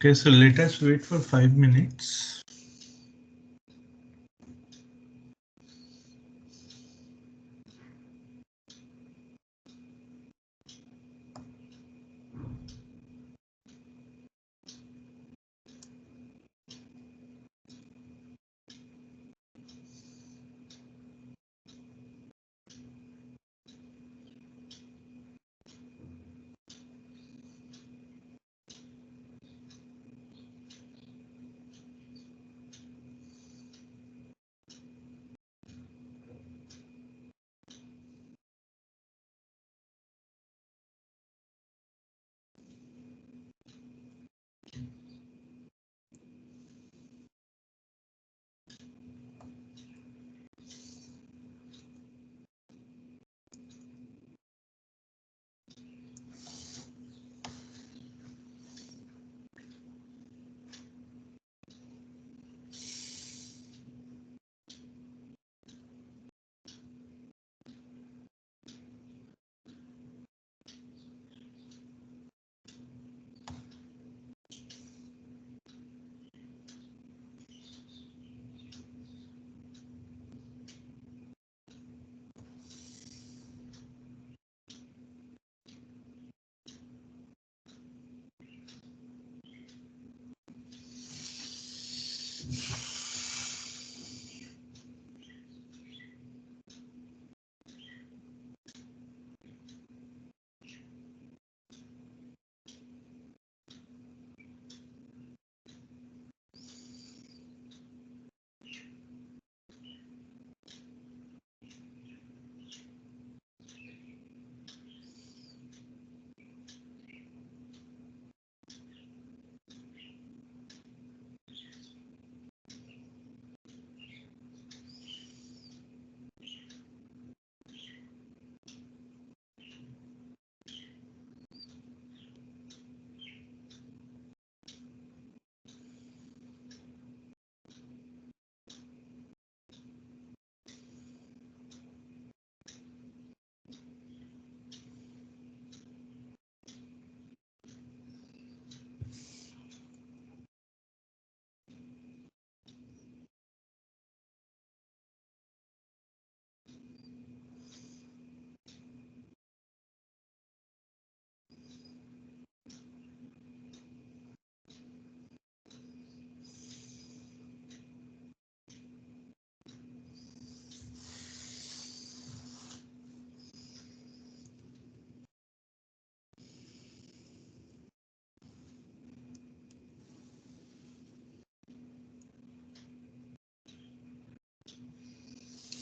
Okay, so let us wait for 5 minutes.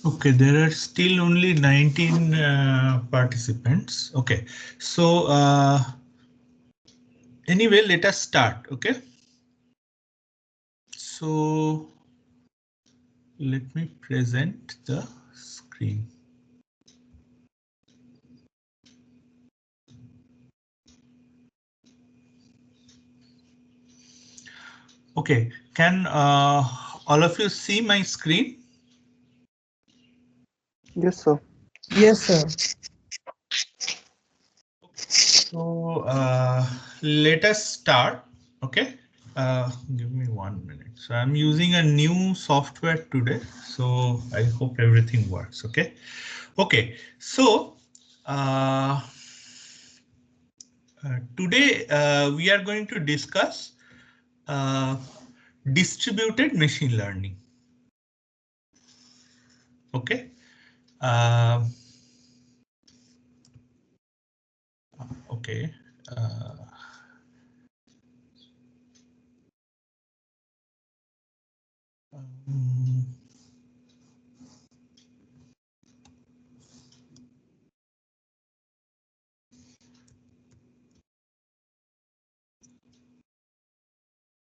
Okay, there are still only 19 participants. Okay, so anyway, let us start. Okay, so let me present the screen. Okay, can all of you see my screen? Yes, sir. Yes, sir. So let us start. Okay, give me 1 minute. So I'm using a new software today, so I hope everything works. Okay, okay. So today we are going to discuss uh, distributed machine learning. Okay. Uh, okay. Um,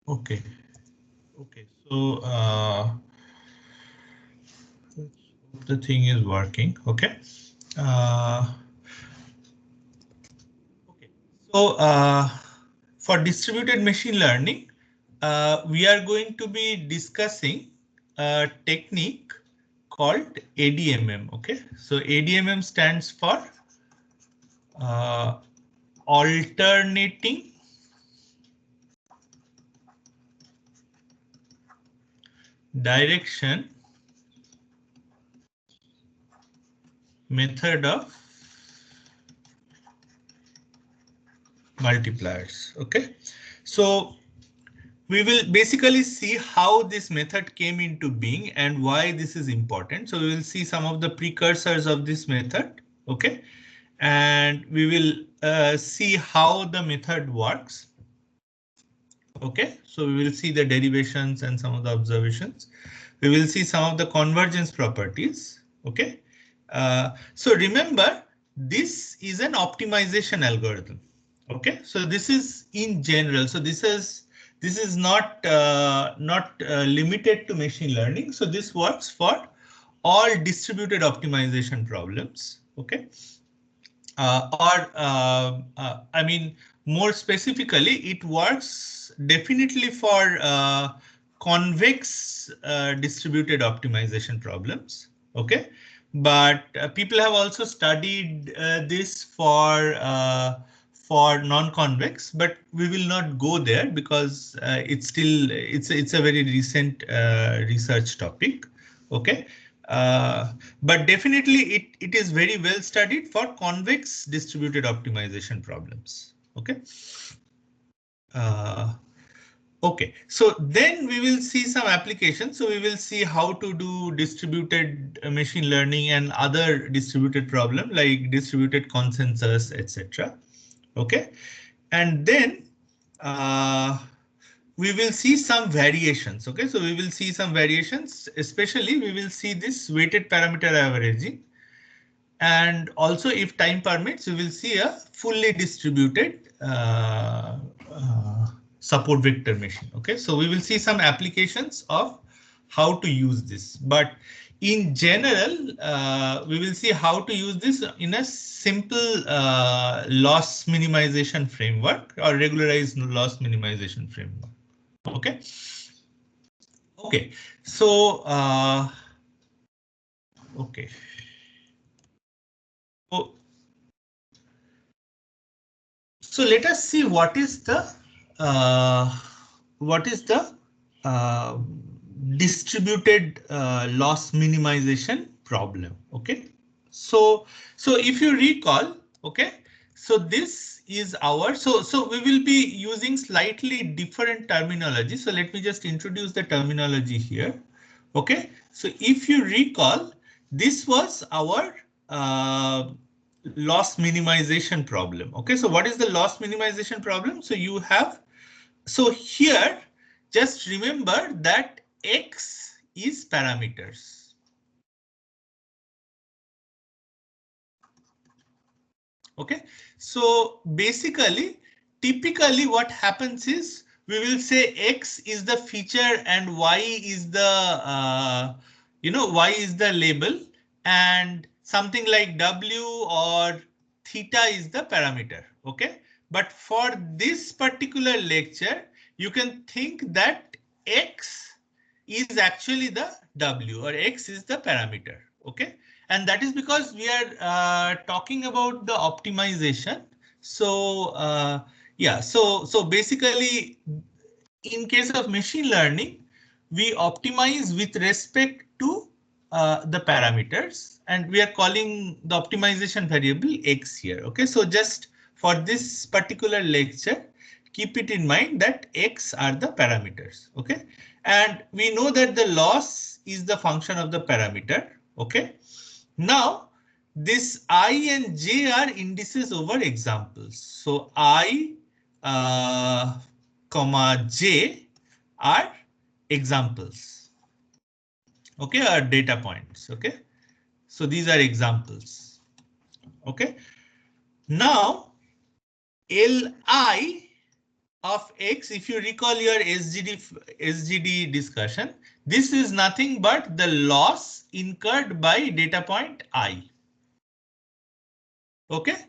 okay. Okay. So the thing is working. Okay. Okay. So for distributed machine learning, we are going to be discussing a technique called ADMM. Okay. So ADMM stands for uh, alternating direction method of multipliers. Okay, so we will basically see how this method came into being and why this is important. So we will see some of the precursors of this method. Okay, and we will see how the method works. Okay, so we will see the derivations and some of the observations. We will see some of the convergence properties. Okay, so remember, this is an optimization algorithm. Okay, so this is in general. So this is not limited to machine learning. So this works for all distributed optimization problems. Okay, I mean, more specifically, it works definitely for convex distributed optimization problems. Okay, but people have also studied this for non-convex, but we will not go there because it's a very recent research topic. Okay, but definitely it is very well studied for convex distributed optimization problems. Okay. Okay, so then we will see some applications. So we will see how to do distributed machine learning and other distributed problem like distributed consensus, etc. Okay, and then we will see some variations. Okay, so we will see some variations, especially we will see this weighted parameter averaging. And also, if time permits, we will see a fully distributed support vector machine. Okay, so we will see some applications of how to use this. But in general, we will see how to use this in a simple loss minimization framework or regularized loss minimization framework. Okay. Okay. So, okay. So, so let us see uh, what is the uh, distributed loss minimization problem. Okay, so if you recall, okay, so this is our so we will be using slightly different terminology. So let me just introduce the terminology here. Okay, so if you recall, this was our loss minimization problem. Okay, so what is the loss minimization problem? So you have, so here just remember that X is parameters. Okay, so basically, typically what happens is we will say X is the feature and Y is the Y is the label, and something like W or theta is the parameter. Okay, but for this particular lecture, you can think that X is actually the W, or X is the parameter. Okay, and that is because we are talking about the optimization. So yeah, so basically, in case of machine learning, we optimize with respect to the parameters, and we are calling the optimization variable X here. Okay, so just for this particular lecture, keep it in mind that X are the parameters. Okay, and we know that the loss is the function of the parameter. Okay, now this I and J are indices over examples. So I, comma J are examples. Okay, are data points. Okay, so these are examples. Okay, now Li of X, if you recall your SGD discussion, this is nothing but the loss incurred by data point I. Okay,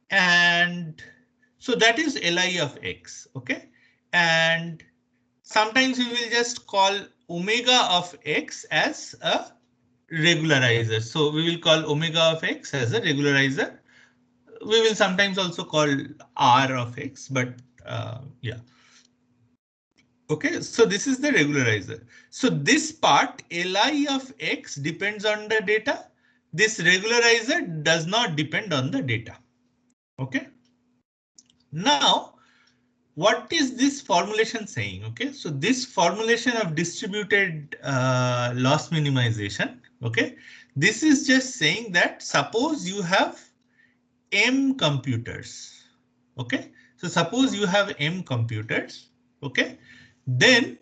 and so that is Li of X. Okay, and sometimes we will just call omega of X as a regularizer. So we will call omega of X as a regularizer. We will sometimes also call R of X, but yeah. Okay, so this is the regularizer. So this part Li of X depends on the data. This regularizer does not depend on the data. Okay. Now, what is this formulation saying? Okay, so this formulation of distributed loss minimization. Okay, this is just saying that suppose you have M computers. Okay, so suppose you have M computers. Okay, then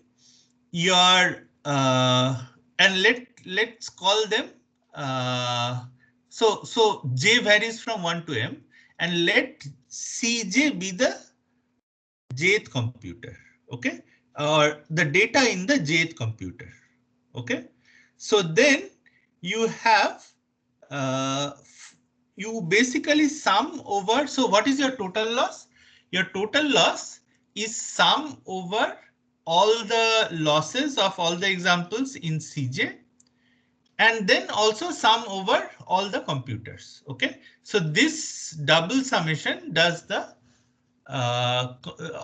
your and let's call them so J varies from 1 to M, and let Cj be the jth computer. Okay, or the data in the jth computer. Okay, so then you have uh, you basically sum over. So what is your total loss? Your total loss is sum over all the losses of all the examples in Cj, and then also sum over all the computers. Okay, so this double summation does the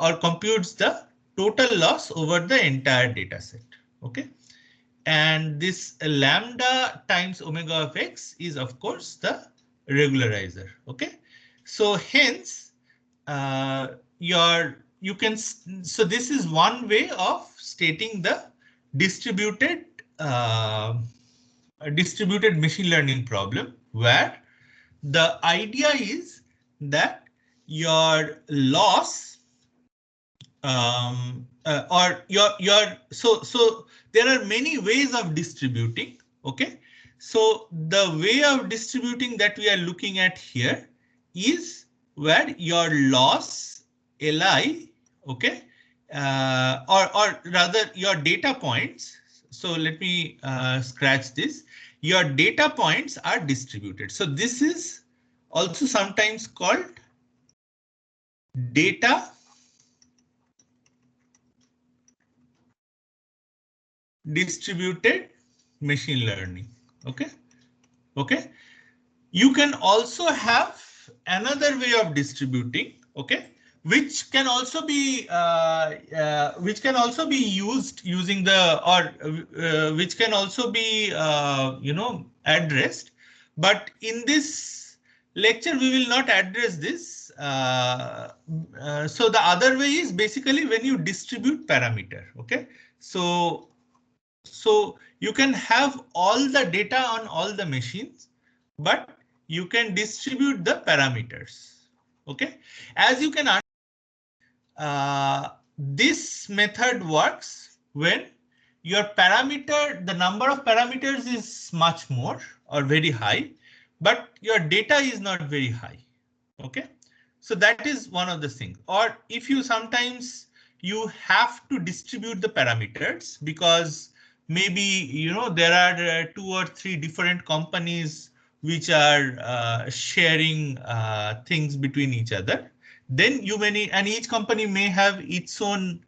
or computes the total loss over the entire data set. Okay, and this lambda times omega of X is of course the regularizer. Okay, so hence you can, so this is one way of stating the distributed distributed machine learning problem, where the idea is that your loss or your so there are many ways of distributing. Okay, so the way of distributing that we are looking at here is where your loss Li, okay, or rather your data points. So let me scratch this. Your data points are distributed. So this is also sometimes called data distributed machine learning. Okay, okay. You can also have another way of distributing. Okay, which can also be used using the, or which can also be addressed. But in this lecture we will not address this. So the other way is basically when you distribute parameter. Okay, so you can have all the data on all the machines, but you can distribute the parameters. Okay, as you can this method works when your parameter, the number of parameters is much more or very high, but your data is not very high. Okay, so that is one of the things. Or if you sometimes you have to distribute the parameters because maybe there are 2 or 3 different companies which are sharing things between each other, then you may need, and each company may have its own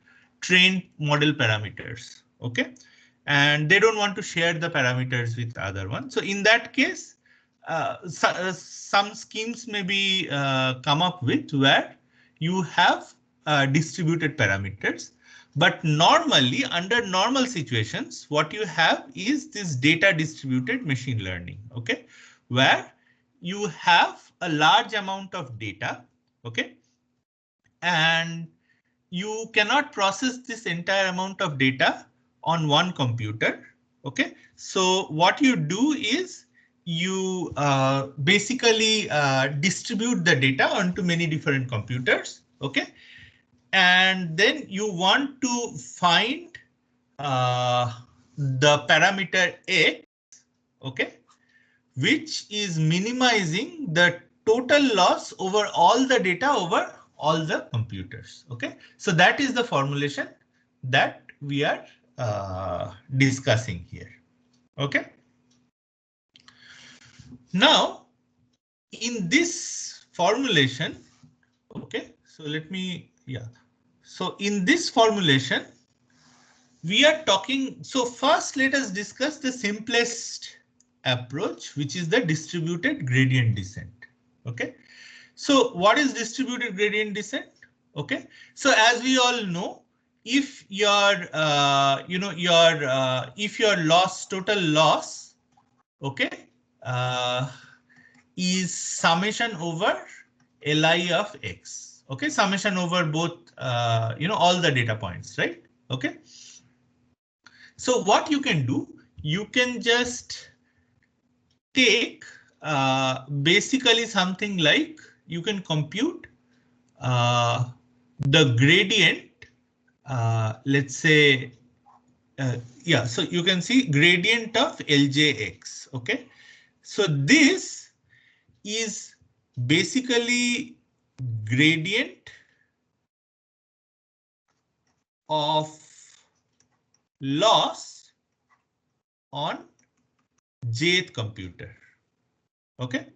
trained model parameters. Okay, and they don't want to share the parameters with other ones. So in that case, some schemes may be come up with where you have distributed parameters. But normally, under normal situations, what you have is this data distributed machine learning. Okay, where you have a large amount of data. Okay, and you cannot process this entire amount of data on one computer. Okay, so what you do is you basically distribute the data onto many different computers. Okay, and then you want to find the parameter X. Okay, which is minimizing the total loss over all the data over all the computers. Okay, so that is the formulation that we are discussing here. Okay, now in this formulation, okay, so let me, yeah, so in this formulation we are talking, so first let us discuss the simplest approach, which is the distributed gradient descent. Okay, so what is distributed gradient descent? Okay, so as we all know, if your if your total loss, okay, uh, is summation over Li of X. Okay, summation over both, all the data points, right? Okay. So what you can do, you can just take basically something like you can compute the gradient, let's say, yeah, so you can see gradient of Ljx. Okay, so this is basically gradient of loss on jth computer. Okay.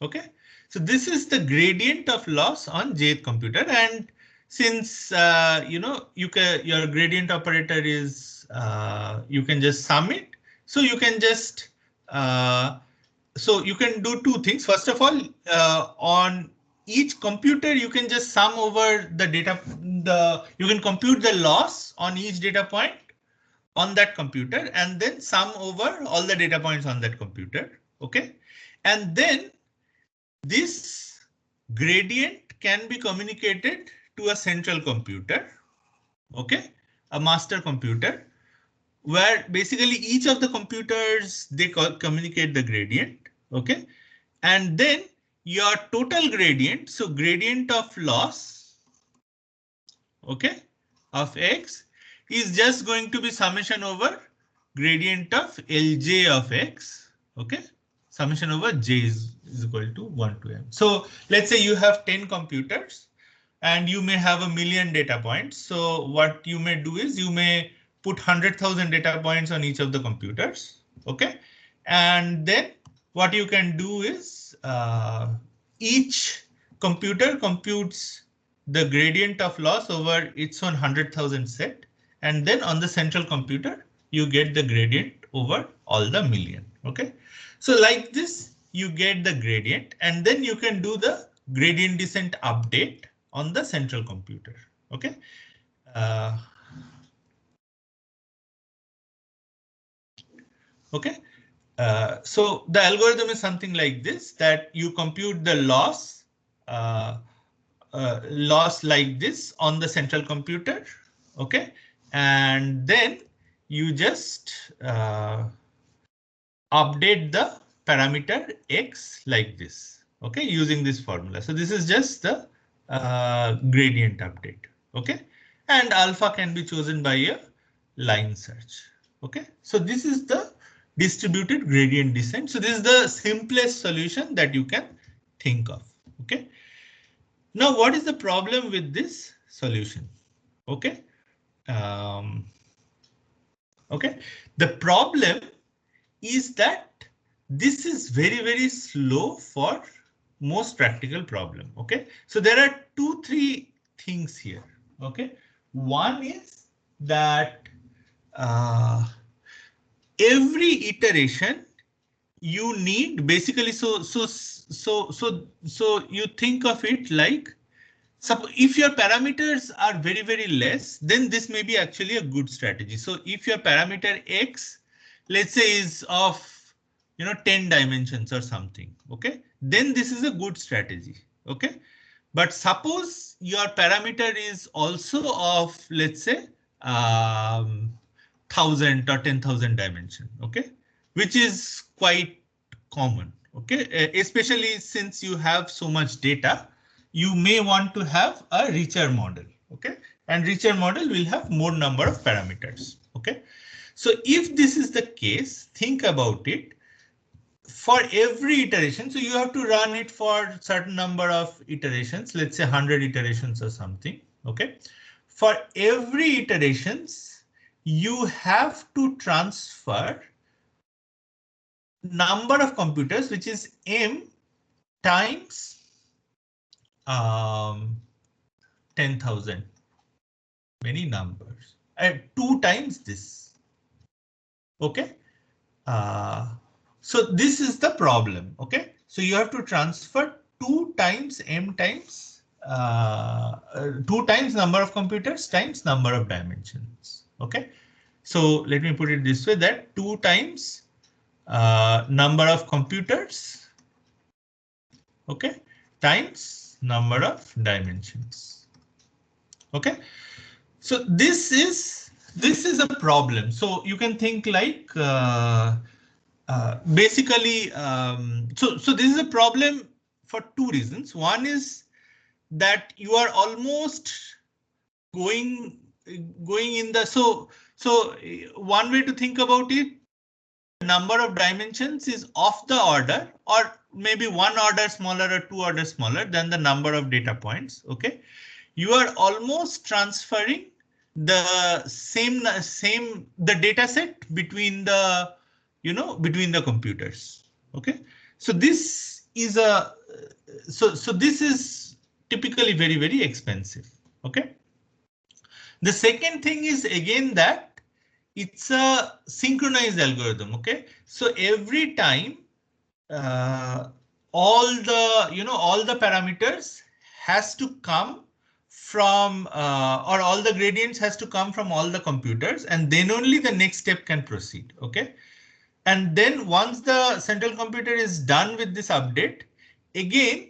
Okay, so this is the gradient of loss on jth computer, and since your gradient operator is you can just sum it, so you can just so you can do two things. First of all, on each computer you can just sum over the data, you can compute the loss on each data point on that computer and then sum over all the data points on that computer. Okay, and then this gradient can be communicated to a central computer, okay, a master computer, where basically each of the computers, they communicate the gradient, okay, and then your total gradient, so gradient of loss, okay, of X is just going to be summation over gradient of Lj of X, okay, summation over j is equal to 1 to m. So let's say you have 10 computers and you may have 1,000,000 data points. So what you may do is you may put 100,000 data points on each of the computers, okay, and then what you can do is each computer computes the gradient of loss over its own 100,000 set, and then on the central computer you get the gradient over all the million. Okay, so like this you get the gradient, and then you can do the gradient descent update on the central computer. Okay. Uh, okay. So the algorithm is something like this, that you compute the loss loss like this on the central computer. Okay, and then you just update the parameter X like this. Okay, using this formula. So this is just the gradient update. Okay, and alpha can be chosen by a line search. Okay, so this is the distributed gradient descent. So this is the simplest solution that you can think of. Okay. Now, what is the problem with this solution? Okay. Um, okay. The problem is that this is very, very slow for most practical problem. Okay. So there are three things here. Okay. One is that every iteration you need basically, so you think of it like, so if your parameters are very, very less, then this may be actually a good strategy. So if your parameter X, let's say, is of 10 dimensions or something, okay, then this is a good strategy. Okay, but suppose your parameter is also of, let's say, 1,000 or 10,000 dimension, okay, which is quite common. Okay, especially since you have so much data, you may want to have a richer model. Okay, and richer model will have more number of parameters. Okay, so if this is the case, think about it. For every iteration, so you have to run it for certain number of iterations, let's say 100 iterations or something. Okay, for every iterations, you have to transfer number of computers, which is m times 10,000, many numbers, and 2 times this. Okay, so this is the problem. Okay, so you have to transfer 2 times m times 2 times number of computers times number of dimensions. Okay, so let me put it this way, that 2 times number of computers, okay, times number of dimensions. Okay, so this is a problem. So you can think like basically, so this is a problem for 2 reasons. One is that you are almost going in the, so one way to think about it, number of dimensions is of the order, or maybe 1 order smaller or 2 orders smaller than the number of data points. Okay, you are almost transferring the same the data set between the, between the computers. Okay, so this is a, so this is typically very expensive. Okay, the second thing is again that it's a synchronized algorithm. Okay, so every time all the, all the parameters has to come from, or all the gradients has to come from all the computers, and then only the next step can proceed. Okay, and then once the central computer is done with this update, again,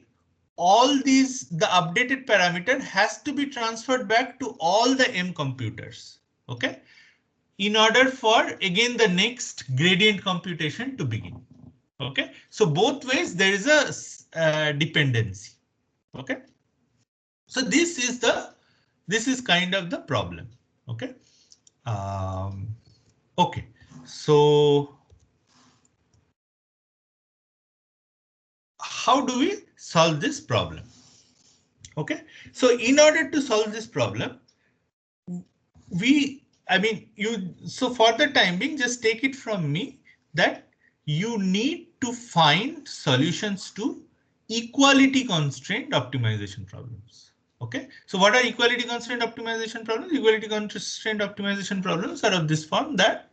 all these, the updated parameter has to be transferred back to all the M computers. Okay, in order for again the next gradient computation to begin. Okay, so both ways there is a dependency. Okay, so this is kind of the problem. Okay, okay, so how do we solve this problem? Okay, so in order to solve this problem, so for the time being, just take it from me that you need to find solutions to equality constraint optimization problems. Okay, so what are equality constraint optimization problems? Equality constraint optimization problems are of this form, that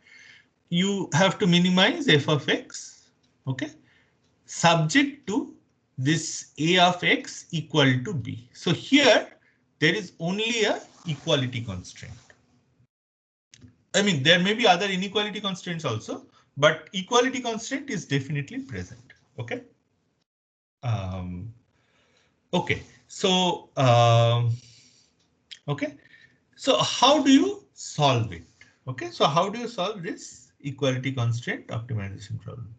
you have to minimize f of x, okay, subject to this a of x equal to b. So here there is only a equality constraint. I mean, there may be other inequality constraints also, but equality constraint is definitely present. Okay. Okay. So, okay. So how do you solve it? Okay. So how do you solve this equality constraint optimization problem?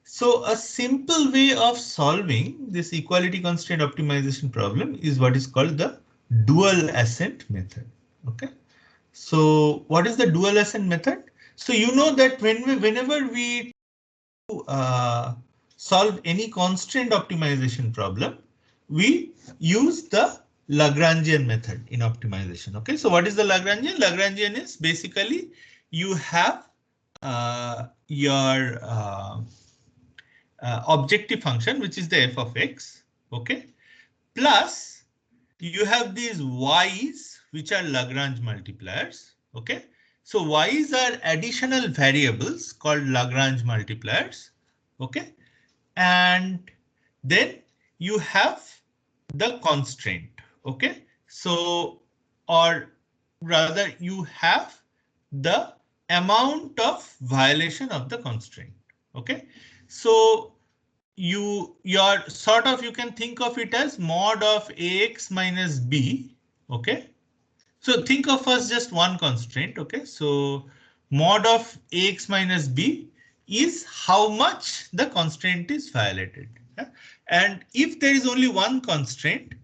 So a simple way of solving this equality constraint optimization problem is what is called the dual ascent method. Okay. So what is the dual ascent method? So you know that whenever we solve any constraint optimization problem, we use the Lagrangian method in optimization. Okay, so what is the Lagrangian? Lagrangian is basically you have your objective function, which is the f of x. Okay, plus you have these y's, which are Lagrange multipliers. Okay, so y's are additional variables called Lagrange multipliers. Okay, and then you have the constraint. Okay, so, or rather you have the amount of violation of the constraint. Okay, so your sort of, you can think of it as mod of ax minus b. Okay, so think of us just one constraint. Okay, so mod of ax minus b is how much the constraint is violated. Yeah? And if there is only one constraint,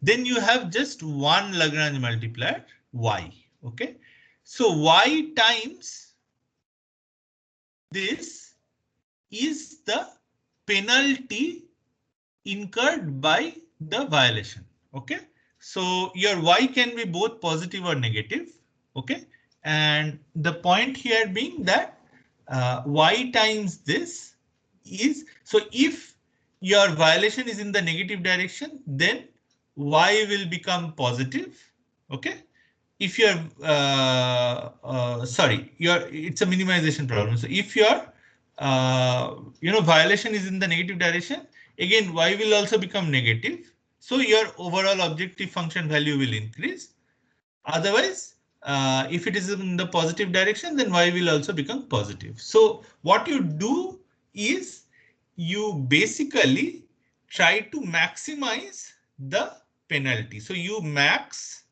then you have just one Lagrange multiplier, y. Okay, so y times this is the penalty incurred by the violation. Okay, so your y can be both positive or negative. Okay, and the point here being that y times this is, so if your violation is in the negative direction, then y will become positive. Okay, if you're sorry, it's a minimization problem. So if your violation is in the negative direction, again y will also become negative. So your overall objective function value will increase. Otherwise, if it is in the positive direction, then y will also become positive. So what you do is you basically try to maximize the penalty. So you max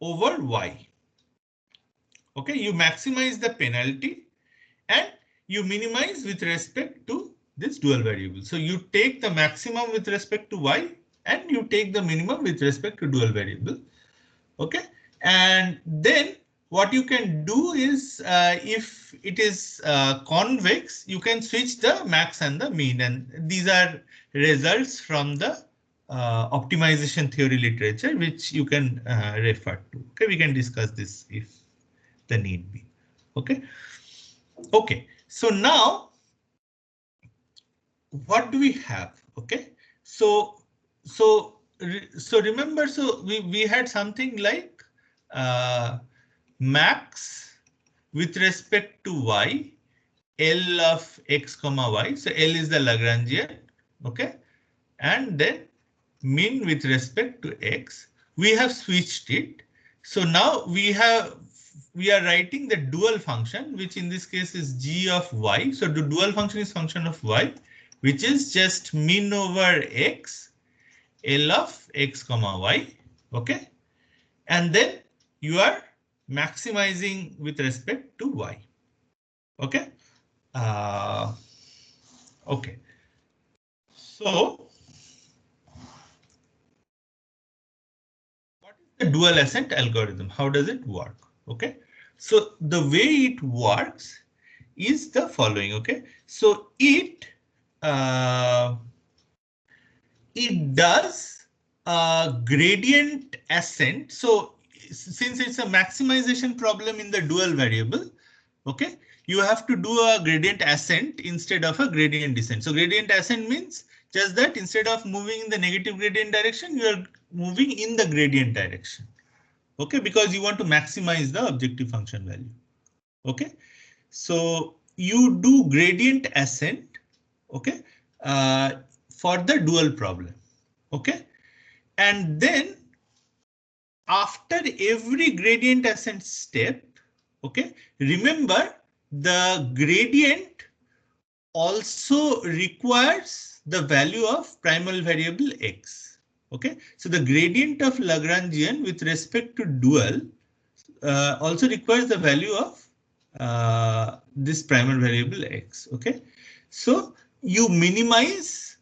over y. Okay, you maximize the penalty and you minimize with respect to this dual variable. So you take the maximum with respect to y and you take the minimum with respect to dual variable. Okay, and then what you can do is if it is convex, you can switch the max and the mean, and these are results from the optimization theory literature, which you can refer to. Okay, we can discuss this if the need be. Okay. Okay, so now what do we have? Okay, so remember, so we had something like max with respect to y, L of x comma y. So L is the Lagrangian. Okay, and then min with respect to x. We have switched it. So now we are writing the dual function, which in this case is g of y. So the dual function is function of y, which is just min over x, L of x comma y. Okay, and then you are maximizing with respect to y. Okay. Okay. So the dual ascent algorithm, how does it work? Okay, so the way it works is the following. Okay, so it does a gradient ascent. So since it's a maximization problem in the dual variable, okay, you have to do a gradient ascent instead of a gradient descent. So gradient ascent means just that instead of moving in the negative gradient direction, you are moving in the gradient direction. Okay, because you want to maximize the objective function value. Okay, so you do gradient ascent, okay, for the dual problem. Okay, and then after every gradient ascent step, okay, remember the gradient also requires the value of primal variable x. Okay, so the gradient of Lagrangian with respect to dual also requires the value of this primal variable x. Okay, so you minimize.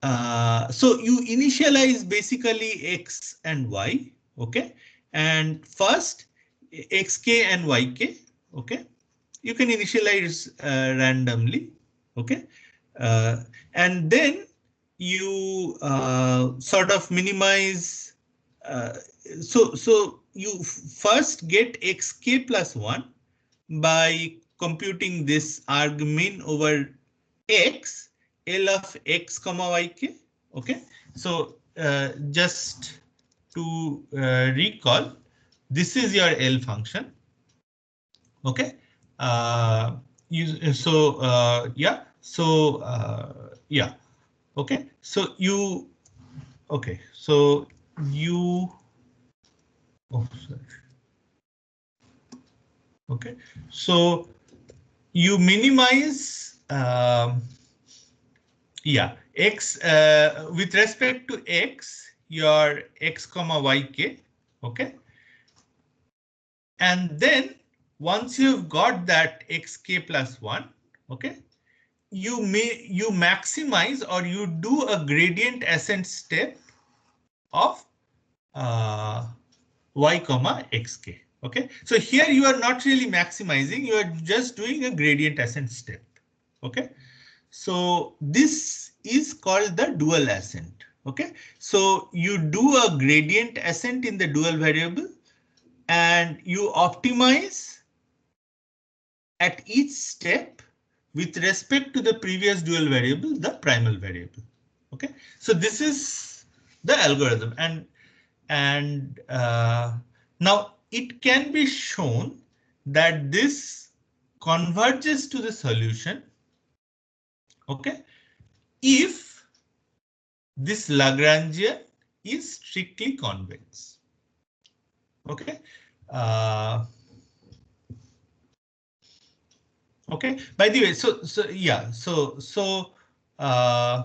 So you initialize basically x and y. Okay, and first xk and yk. Okay, you can initialize randomly. Okay, uh, and then you sort of minimize. Uh, so you first get xk plus 1 by computing this argmin over x, L of x comma yk. Okay, so just to recall, this is your L function. Okay, yeah, so yeah, okay, so you, okay, so you, oh sorry, okay, so you minimize yeah, x with respect to x, your x comma yk. Okay, and then once you've got that xk plus 1, okay, you maximize or you do a gradient ascent step of y comma xk. Okay, so here you are not really maximizing, you are just doing a gradient ascent step. Okay, so this is called the dual ascent. Okay, so you do a gradient ascent in the dual variable and you optimize at each step with respect to the previous dual variable, the primal variable. Okay, so this is the algorithm, and now it can be shown that this converges to the solution. Okay, if this Lagrangian is strictly convex. Okay. Uh, okay. By the way, uh,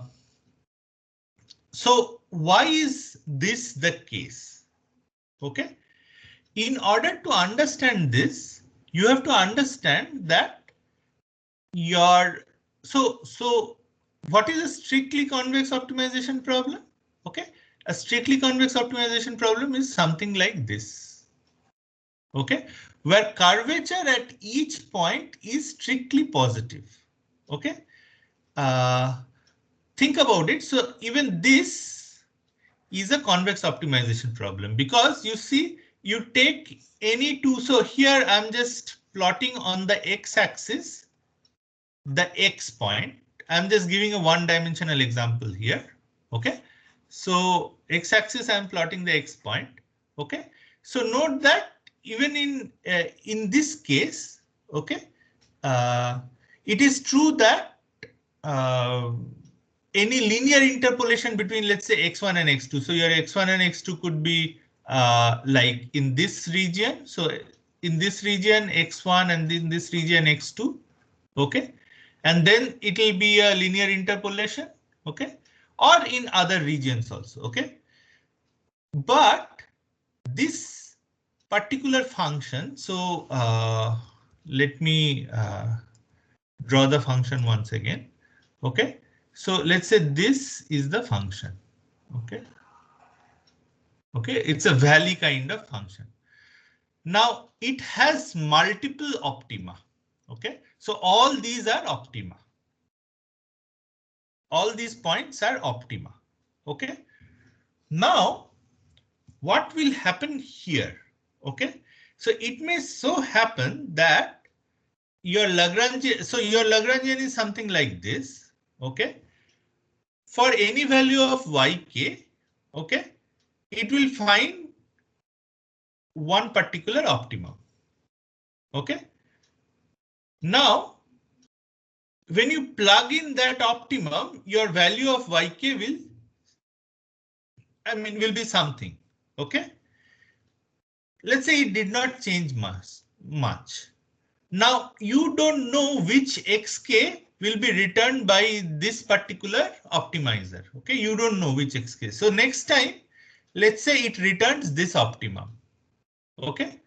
so why is this the case? Okay. In order to understand this, you have to understand that your what is a strictly convex optimization problem? Okay, a strictly convex optimization problem is something like this. Okay, where curvature at each point is strictly positive. Okay, think about it. So even this is a convex optimization problem because you see, you take any two. So here I'm just plotting on the x-axis the x point. I'm just giving a one-dimensional example here. Okay, so x-axis I'm plotting the x point. Okay, so note that even in this case, okay, it is true that uh, any linear interpolation between, let's say, x1 and x2. So your x1 and x2 could be like in this region. So in this region x1 and in this region x2. Okay, and then it will be a linear interpolation. Okay, or in other regions also. Okay, but this particular function. So let me draw the function once again. Okay, so let's say this is the function. Okay, okay, it's a valley kind of function. Now it has multiple optima. Okay, so all these are optima. All these points are optima. Okay, now what will happen here? Okay, so it may so happen that your Lagrangian, so your Lagrangian is something like this. Okay, for any value of yk, okay, it will find one particular optimum. Okay, now when you plug in that optimum, your value of yk will be something. Okay, let's say it did not change much. Now you don't know which xk will be returned by this particular optimizer. Okay, you don't know which xk. So next time, let's say it returns this optimum. Okay,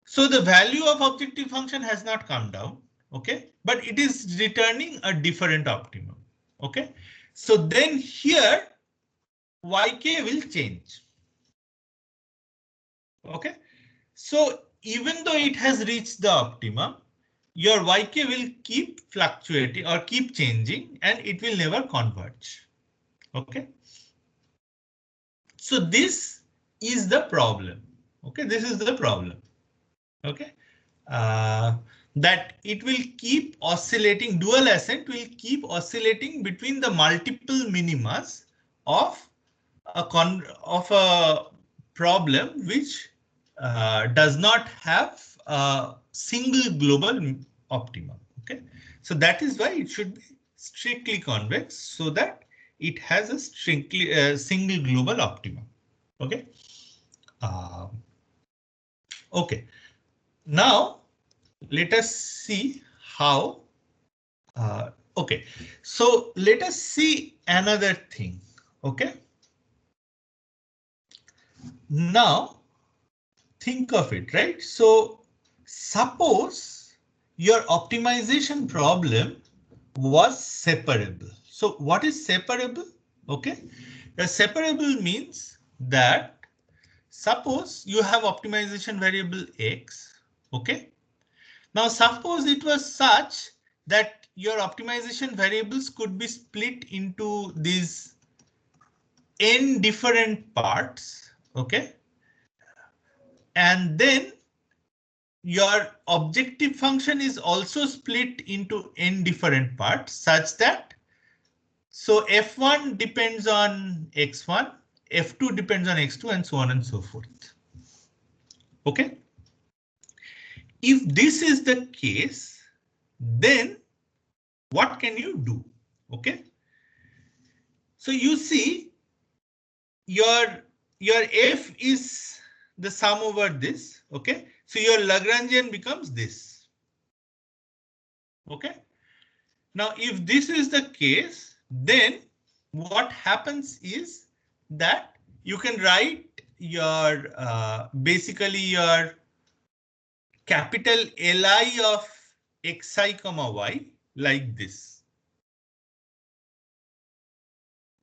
so the value of objective function has not come down. Okay, but it is returning a different optimum. Okay, so then here yk will change. Okay, so even though it has reached the optimum, your yk will keep fluctuating or keep changing and it will never converge. Okay, so this is the problem. Okay, this is the problem. Okay, that it will keep oscillating, dual ascent will keep oscillating between the multiple minimas of a problem which does not have a single global optimum. Okay, so that is why it should be strictly convex, so that it has a strictly single global optimum. Okay. Okay. Now let us see how. Okay, so let us see another thing. Okay. Now think of it, right? So suppose your optimization problem was separable. So what is separable? Okay, a separable means that suppose you have optimization variable x. Okay, now suppose it was such that your optimization variables could be split into these n different parts. Okay, and then your objective function is also split into n different parts such that so f1 depends on x1, f2 depends on x2, and so on and so forth. Okay, if this is the case, then what can you do? Okay, so you see, your f is the sum over this. Okay, so your Lagrangian becomes this. Okay, now if this is the case, then what happens is that you can write your basically your capital Li of xi comma y like this.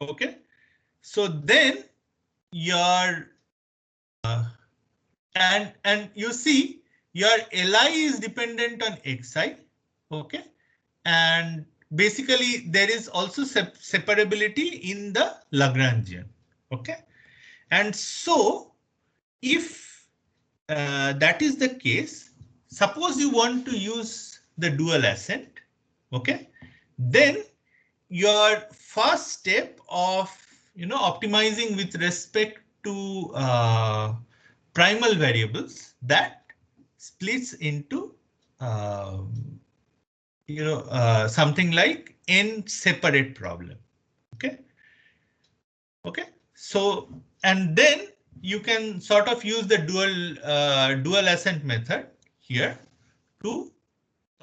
Okay, so then your and you see your Li is dependent on xi. Okay, and basically there is also separability in the Lagrangian. Okay, and so if that is the case, suppose you want to use the dual ascent. Okay, then your first step of optimizing with respect to primal variables, that splits into something like n separate problem. Okay, okay, so and then you can sort of use the dual ascent method here to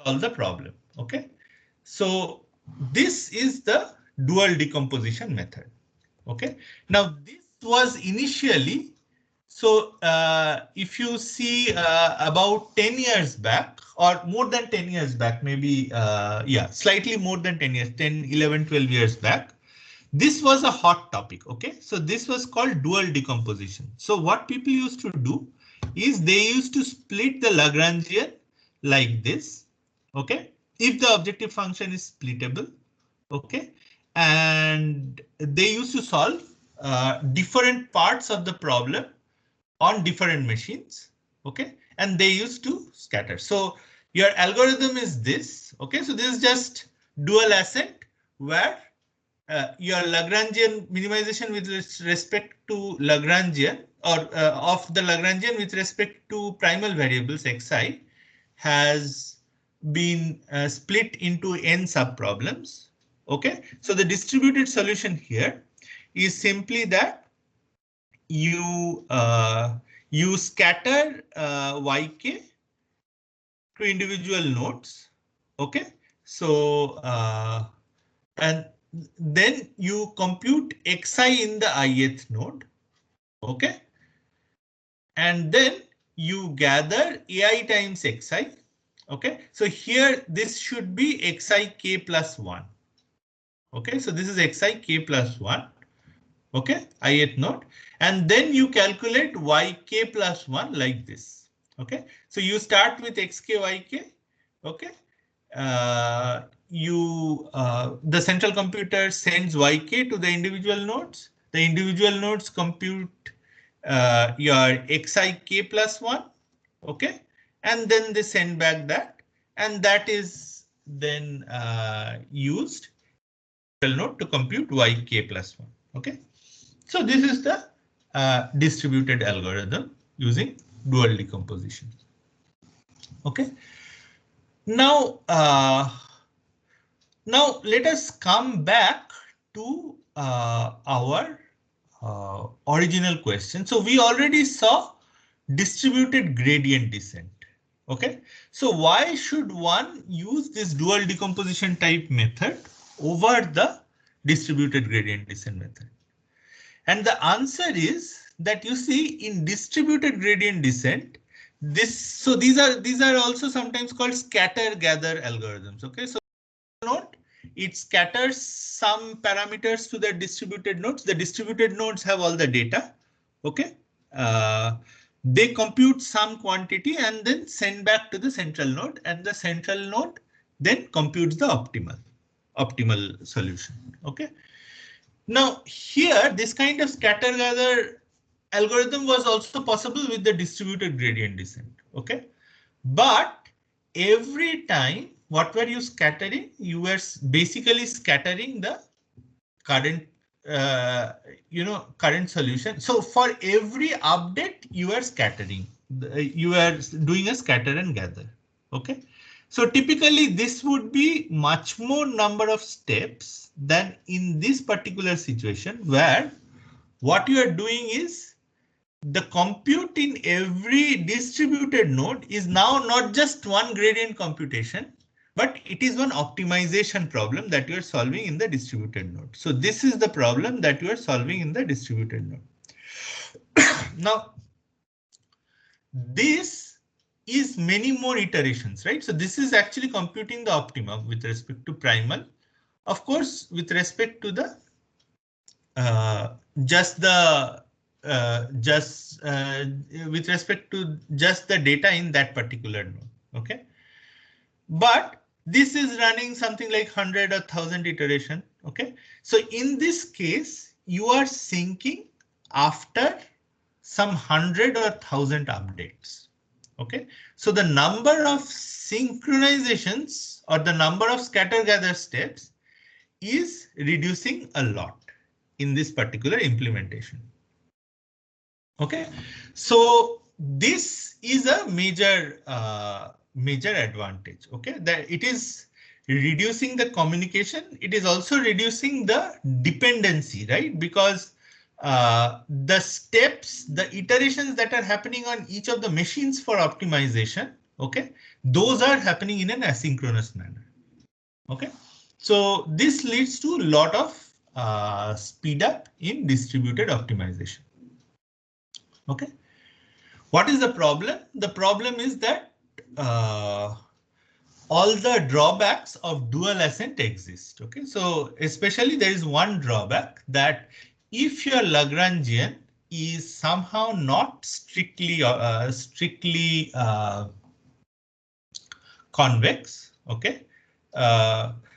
solve the problem. Okay, so this is the dual decomposition method. Okay, now this was initially, so if you see about 10 years back or more than 10 years back, maybe yeah, slightly more than 10 years, 10, 11, 12 years back, this was a hot topic. Okay, so this was called dual decomposition. So what people used to do is they used to split the Lagrangian like this. Okay, if the objective function is splittable. Okay, and they used to solve different parts of the problem on different machines. Okay, and they used to scatter. So your algorithm is this. Okay, so this is just dual ascent where your Lagrangian minimization with respect to Lagrangian or of the Lagrangian with respect to primal variables xi has been split into n subproblems. Okay, so the distributed solution here is simply that you scatter yk to individual nodes. Okay, so and then you compute xi in the ith node. Okay, and then you gather ai times xi. Okay, so here this should be xi k plus 1. Okay, so this is xi k plus 1. Okay, ith node, and then you calculate yk plus 1 like this. Okay, so you start with xk yk. Okay, the central computer sends yk to the individual nodes. The individual nodes compute your xik plus 1. Okay, and then they send back that, and that is then used node to compute yk plus 1. Okay, so this is the distributed algorithm using dual decomposition. Okay, now now let us come back to our original question. So we already saw distributed gradient descent. Okay, so why should one use this dual decomposition type method over the distributed gradient descent method? And the answer is that you see in distributed gradient descent, these are also sometimes called scatter gather algorithms. Okay, so node, it scatters some parameters to the distributed nodes. The distributed nodes have all the data. Okay, they compute some quantity and then send back to the central node, and the central node then computes the optimal solution. Okay, now here this kind of scatter gather algorithm was also possible with the distributed gradient descent. Okay, but every time what were you scattering? You were basically scattering the current current solution. So for every update you are scattering, you are doing a scatter and gather. Okay, so typically this would be much more number of steps than in this particular situation where what you are doing is the compute in every distributed node is now not just one gradient computation, but it is one optimization problem that you are solving in the distributed node. So this is the problem that you are solving in the distributed node. Now, this is many more iterations, right? So this is actually computing the optimum with respect to primal. Of course, with respect to the just the with respect to just the data in that particular node. Okay, but this is running something like 100 or 1000 iteration. Okay, so in this case, you are syncing after some 100 or 1000 updates. Okay, so the number of synchronizations or the number of scatter gather steps is reducing a lot in this particular implementation. Okay, so this is a major advantage. Okay, that it is reducing the communication. It is also reducing the dependency, right? Because the steps, the iterations that are happening on each of the machines for optimization, okay, those are happening in an asynchronous manner. Okay, so this leads to a lot of speed up in distributed optimization. Okay, what is the problem? The problem is that all the drawbacks of dual ascent exist. Okay, so especially there is one drawback that if your Lagrangian is somehow not strictly convex. Okay,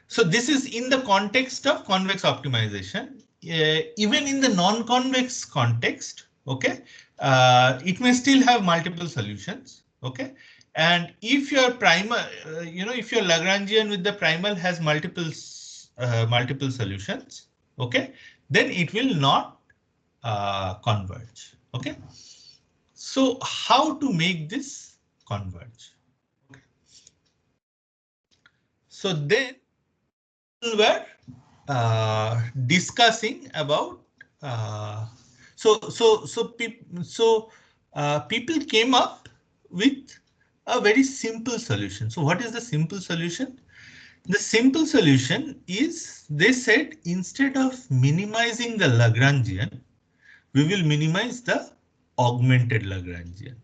so this is in the context of convex optimization. Even in the non-convex context, okay, it may still have multiple solutions. Okay, and if your primal, if your Lagrangian with the primal has multiple solutions, okay, then it will not converge. Okay, so how to make this converge? So then we were discussing about people came up with a very simple solution. So what is the simple solution? The simple solution is they said instead of minimizing the Lagrangian, we will minimize the augmented Lagrangian.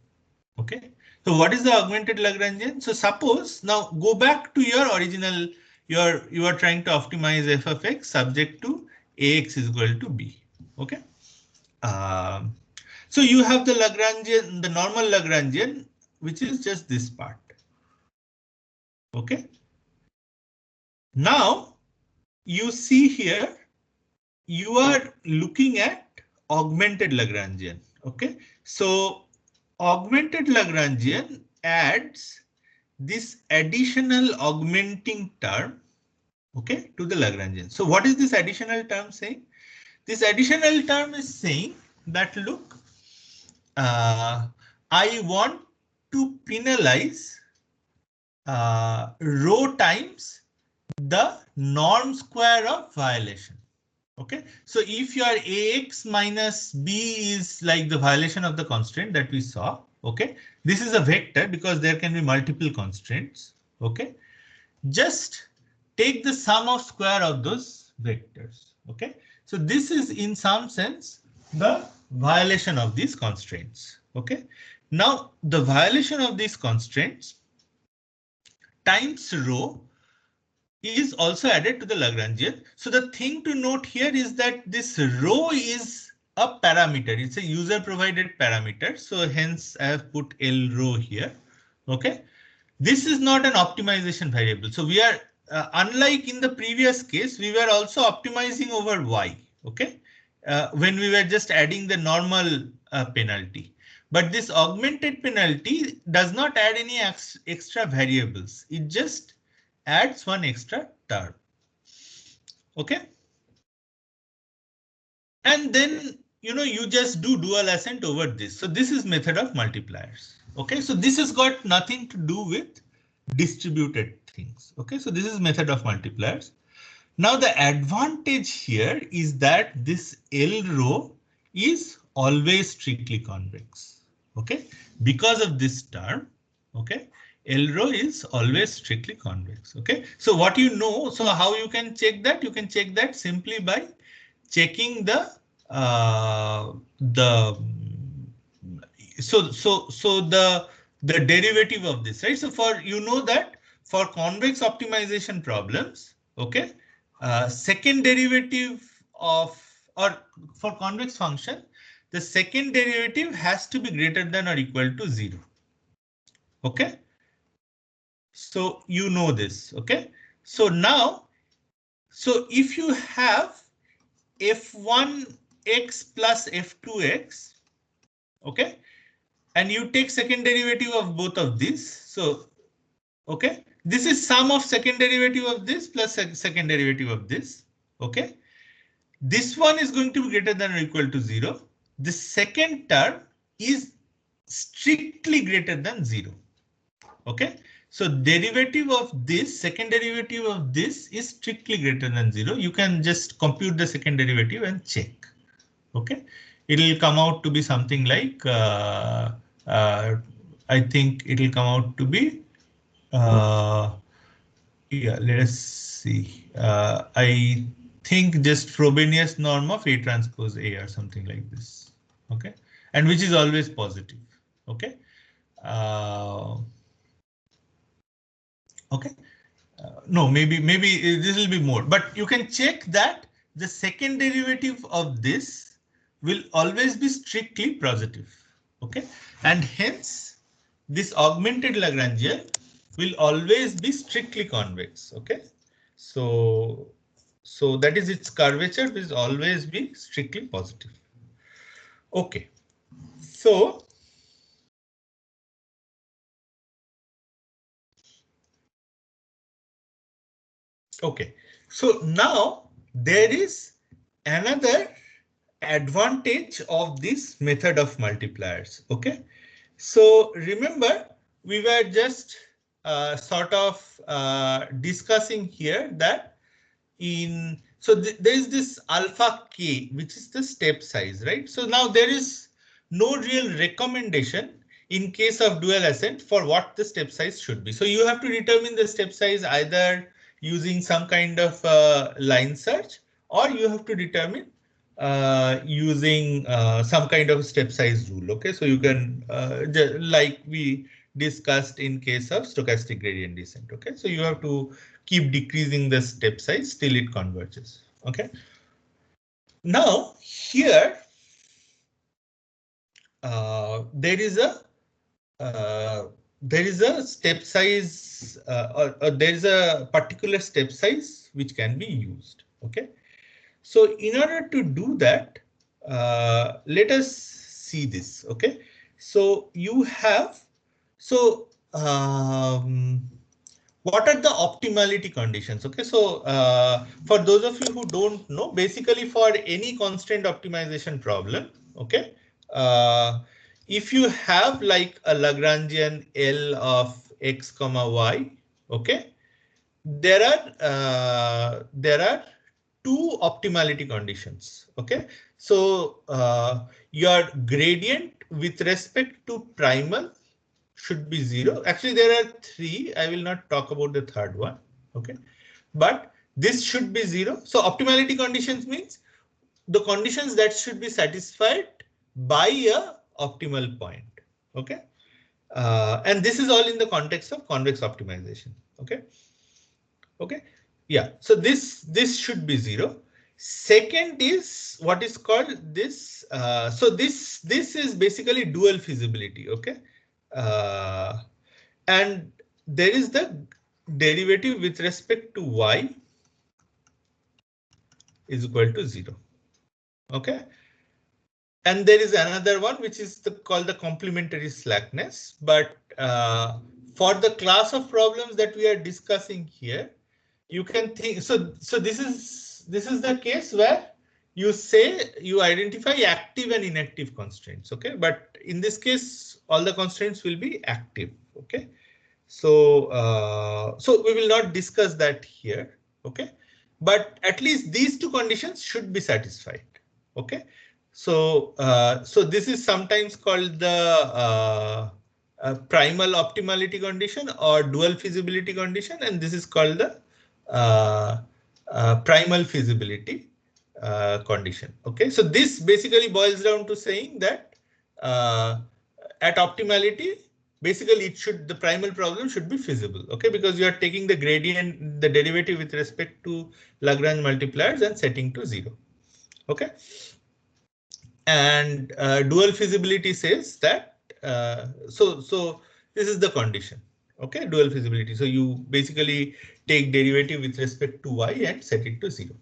Okay, so what is the augmented Lagrangian? So suppose now go back to your original, you are trying to optimize f of x subject to ax is equal to b. Okay, so you have the Lagrangian, the normal Lagrangian, which is just this part. Okay, now you see here you are looking at augmented Lagrangian. Okay, so augmented Lagrangian adds this additional augmenting term, okay, to the Lagrangian. So what is this additional term saying? This additional term is saying that look, I want to penalize rho times the norm square of violation. Okay, so if your ax minus b is like the violation of the constraint that we saw, okay, this is a vector because there can be multiple constraints. Okay, just take the sum of square of those vectors. Okay, so this is in some sense the violation of these constraints. Okay, now the violation of these constraints times rho is also added to the Lagrangian. So the thing to note here is that this rho is a parameter. It's a user provided parameter. So hence I have put L rho here. Okay, this is not an optimization variable. So we are unlike in the previous case, we were also optimizing over y. Okay, when we were just adding the normal penalty. But this augmented penalty does not add any extra variables. It just adds one extra term. Okay. And then, you just do dual ascent over this. So this is method of multipliers. Okay. So this has got nothing to do with distributed things. Okay. So this is method of multipliers. Now the advantage here is that this L rho is always strictly convex. Okay, because of this term, okay, L row is always strictly convex. Okay, so what you know, so how you can check that? You can check that simply by checking the so the derivative of this, right? So for you know that for convex optimization problems, okay, second derivative of or for convex function, the second derivative has to be greater than or equal to 0. Okay, so you know this. Okay, so now, so if you have f1x plus f2x, okay, and you take second derivative of both of these. So, okay, this is sum of second derivative of this plus second derivative of this. Okay, this one is going to be greater than or equal to 0. The second term is strictly greater than 0. Okay, so derivative of this, second derivative of this is strictly greater than 0. You can just compute the second derivative and check. Okay, it will come out to be something like uh, I think it will come out to be yeah, let us see. I think just Frobenius norm of A transpose A or something like this. Okay, and which is always positive. Okay. Uh, okay. No, maybe this will be more, but you can check that the second derivative of this will always be strictly positive. Okay, and hence this augmented Lagrangian will always be strictly convex. Okay, so that is its curvature will always be strictly positive. Okay, so okay, so now there is another advantage of this method of multipliers. Okay, so remember we were just sort of discussing here that in so there is this alpha k, which is the step size, right? So now there is no real recommendation in case of dual ascent for what the step size should be. So you have to determine the step size either using some kind of line search, or you have to determine using some kind of step size rule. Okay, so you can like we discussed in case of stochastic gradient descent. Okay, so you have to keep decreasing the step size till it converges. Okay, now here there is a step size or there is a particular step size which can be used. Okay, so in order to do that, let us see this. Okay, so you have so what are the optimality conditions? Okay, so for those of you who don't know, basically for any constraint optimization problem, okay, if you have like a Lagrangian L of x comma y, okay, there are two optimality conditions. Okay, so your gradient with respect to primal should be 0. Actually, there are 3. I will not talk about the third one. Okay, but this should be 0. So optimality conditions means the conditions that should be satisfied by a optimal point. Okay, and this is all in the context of convex optimization. Okay. Okay, yeah, so this should be 0. Second is what is called this. So this is basically dual feasibility. Okay, uh, and there is the derivative with respect to y is equal to 0. Okay, and there is another one which is called the complementary slackness. But for the class of problems that we are discussing here, you can think so this is the case where you say you identify active and inactive constraints. Okay, but in this case all the constraints will be active. Okay, so so we will not discuss that here. Okay, but at least these two conditions should be satisfied. Okay, So, so this is sometimes called the primal optimality condition or dual feasibility condition, and this is called the uh, primal feasibility condition. Okay, so this basically boils down to saying that at optimality, basically the primal problem should be feasible. Okay, because you are taking the gradient, the derivative with respect to Lagrange multipliers and setting to 0. Okay. And dual feasibility says that so this is the condition. Okay, dual feasibility. So you basically take derivative with respect to y and set it to 0.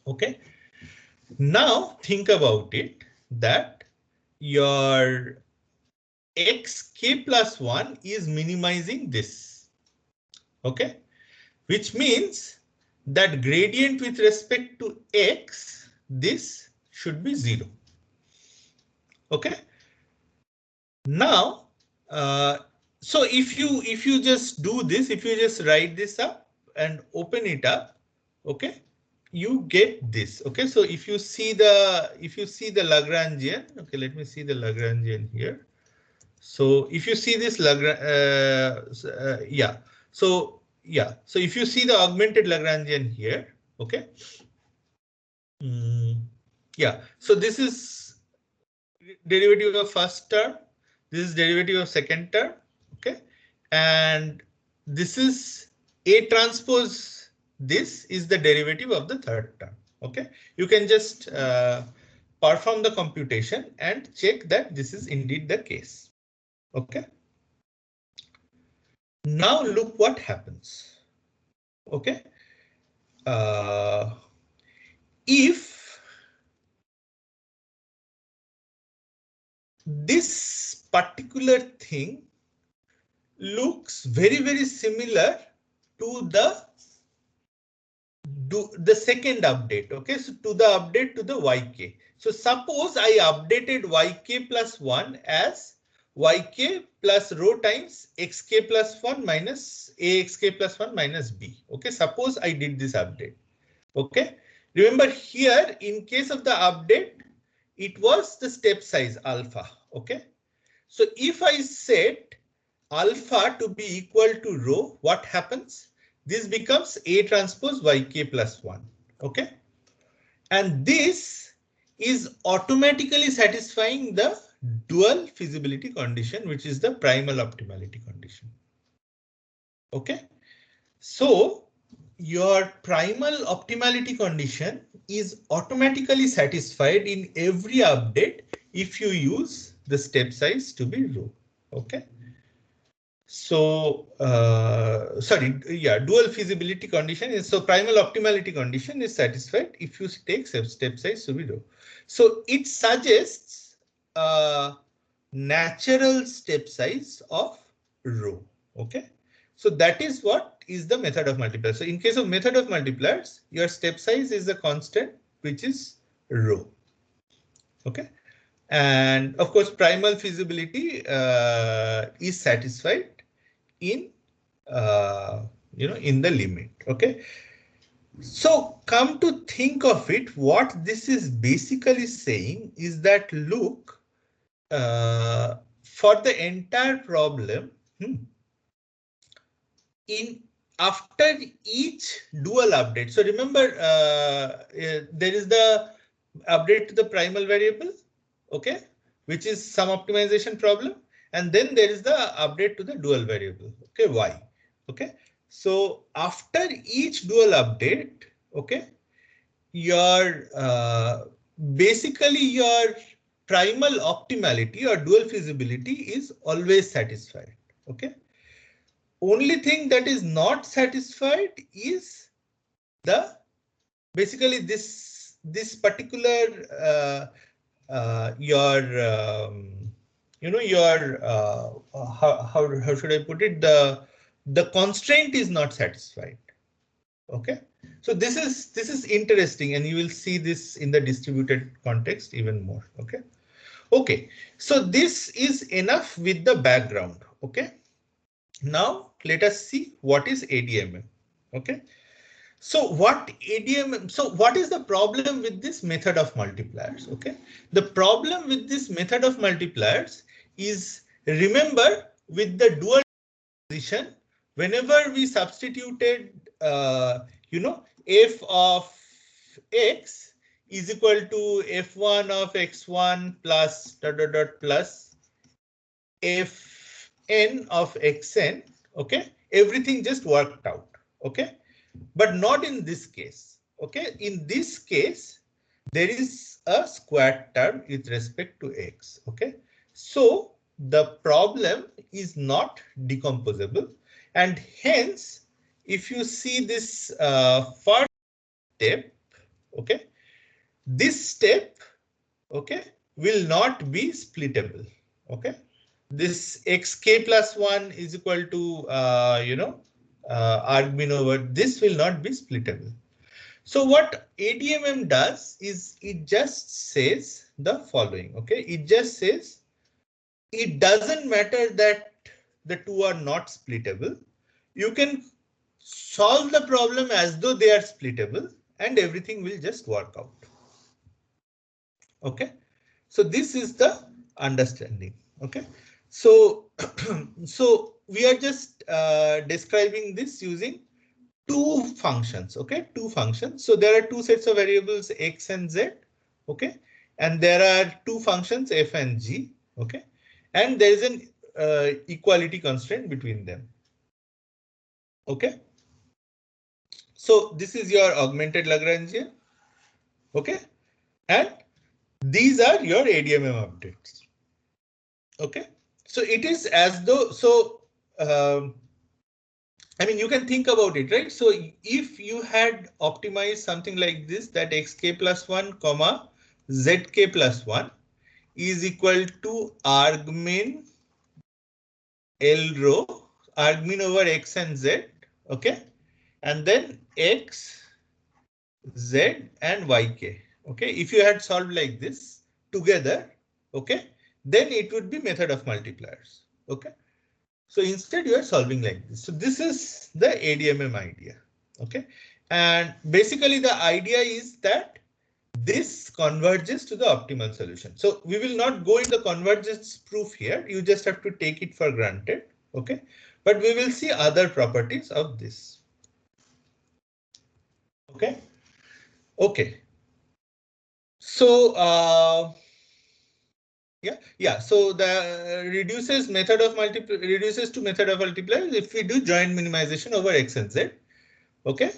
Okay. Now think about it that your xk plus 1 is minimizing this. Okay, which means that gradient with respect to x, this should be 0. Okay. Now, so if you just do this, if you just write this up and open it up, okay, you get this. Okay, so if you see the Lagrangian, okay, let me see the Lagrangian here. So if you see this yeah, so if you see the augmented Lagrangian here, okay, yeah, so this is derivative of first term, this is derivative of second term, okay, and this is A transpose, this is the derivative of the third term. Okay, you can just perform the computation and check that this is indeed the case. Okay, now look what happens. Okay, if this particular thing looks very similar to the second update. Okay, so to the update to the yk. So suppose I updated yk plus 1 as yk plus rho times xk plus 1 minus axk plus 1 minus b. Okay, suppose I did this update. Okay, remember here in case of the update, it was the step size alpha. Okay, so if I set alpha to be equal to rho, what happens? This becomes A transpose yk plus 1. Okay. And this is automatically satisfying the dual feasibility condition, which is the primal optimality condition. Okay. So your primal optimality condition is automatically satisfied in every update if you use the step size to be rho. Okay. So, sorry, yeah, dual feasibility condition is, so primal optimality condition is satisfied if you take step size to be low. So it suggests natural step size of rho. Okay, so that is what is the method of multipliers. So in case of method of multipliers, your step size is a constant which is rho. Okay, and of course primal feasibility is satisfied in in the limit. Okay, so come to think of it, what this is basically saying is that look, for the entire problem, in after each dual update, so remember there is the update to the primal variable, okay, which is some optimization problem, and then there is the update to the dual variable, okay, y. Okay, so after each dual update, okay, your basically your primal optimality or dual feasibility is always satisfied. Okay, only thing that is not satisfied is the basically this particular your your how should I put it, the constraint is not satisfied. Okay, so this is interesting, and you will see this in the distributed context even more. Okay, okay, so this is enough with the background. Okay, now let us see what is ADMM. Okay, So what ADM, so what is the problem with this method of multipliers? Okay, the problem with this method of multipliers is, remember, with the dual position, whenever we substituted, f of x is equal to f1 of x1 plus dot dot dot plus fn of xn, okay, everything just worked out, okay, but not in this case. Okay, in this case, there is a square term with respect to x. Okay, so the problem is not decomposable, and hence, if you see this first step, okay, this step, okay, will not be splittable. Okay, this xk plus 1 is equal to argmin over this will not be splittable. So what ADMM does is it just says the following. Okay, it just says it doesn't matter that the two are not splittable. You can solve the problem as though they are splittable and everything will just work out. Okay, so this is the understanding. Okay, so so we are just describing this using two functions. Okay, two functions. So there are two sets of variables x and z. Okay, and there are two functions f and g. Okay, and there is an equality constraint between them. Okay, so this is your augmented Lagrangian. Okay, and these are your ADMM updates. Okay, so it is as though, so I mean, you can think about it, right? So if you had optimized something like this, that xk plus 1 comma zk plus 1 is equal to argmin L rho, argmin over x and z, okay, and then x, z and yk. Okay, if you had solved like this together, okay, then it would be method of multipliers. Okay, so instead you are solving like this. So this is the ADMM idea. Okay, and basically the idea is that this converges to the optimal solution. So we will not go in the convergence proof here. You just have to take it for granted. Okay, but we will see other properties of this. Okay. Okay. So yeah. So the reduces to method of multipliers if we do joint minimization over x and z. Okay.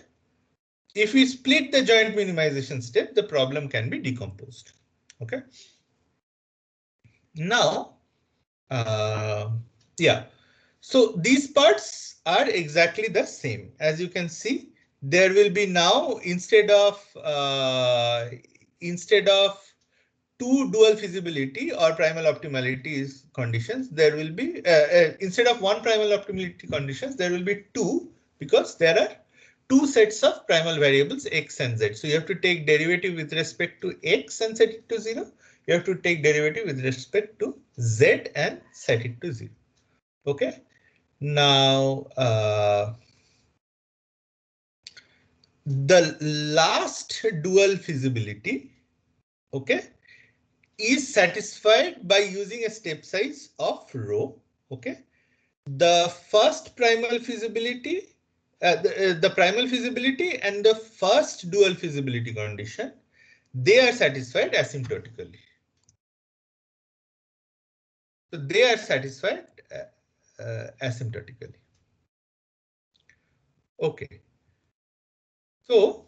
If we split the joint minimization step, the problem can be decomposed. Okay. Now, yeah. So these parts are exactly the same. As you can see, there will be now instead of two dual feasibility or primal optimality conditions, there will be instead of one primal optimality conditions, there will be two, because there are two sets of primal variables x and z. So you have to take derivative with respect to x and set it to 0. You have to take derivative with respect to z and set it to 0. Okay. Now the last dual feasibility, okay, is satisfied by using a step size of rho. Okay, the first primal feasibility, the primal feasibility and the first dual feasibility condition, they are satisfied asymptotically. So they are satisfied asymptotically. Okay, so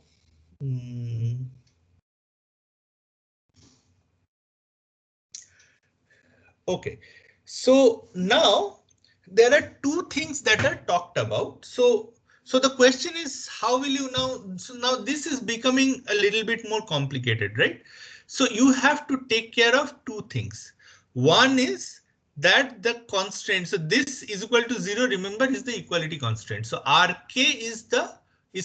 okay, so now there are two things that are talked about. So the question is, how will you now? So now this is becoming a little bit more complicated, right? So you have to take care of two things. One is that the constraint. So this is equal to 0. Remember, is the equality constraint. So Rk is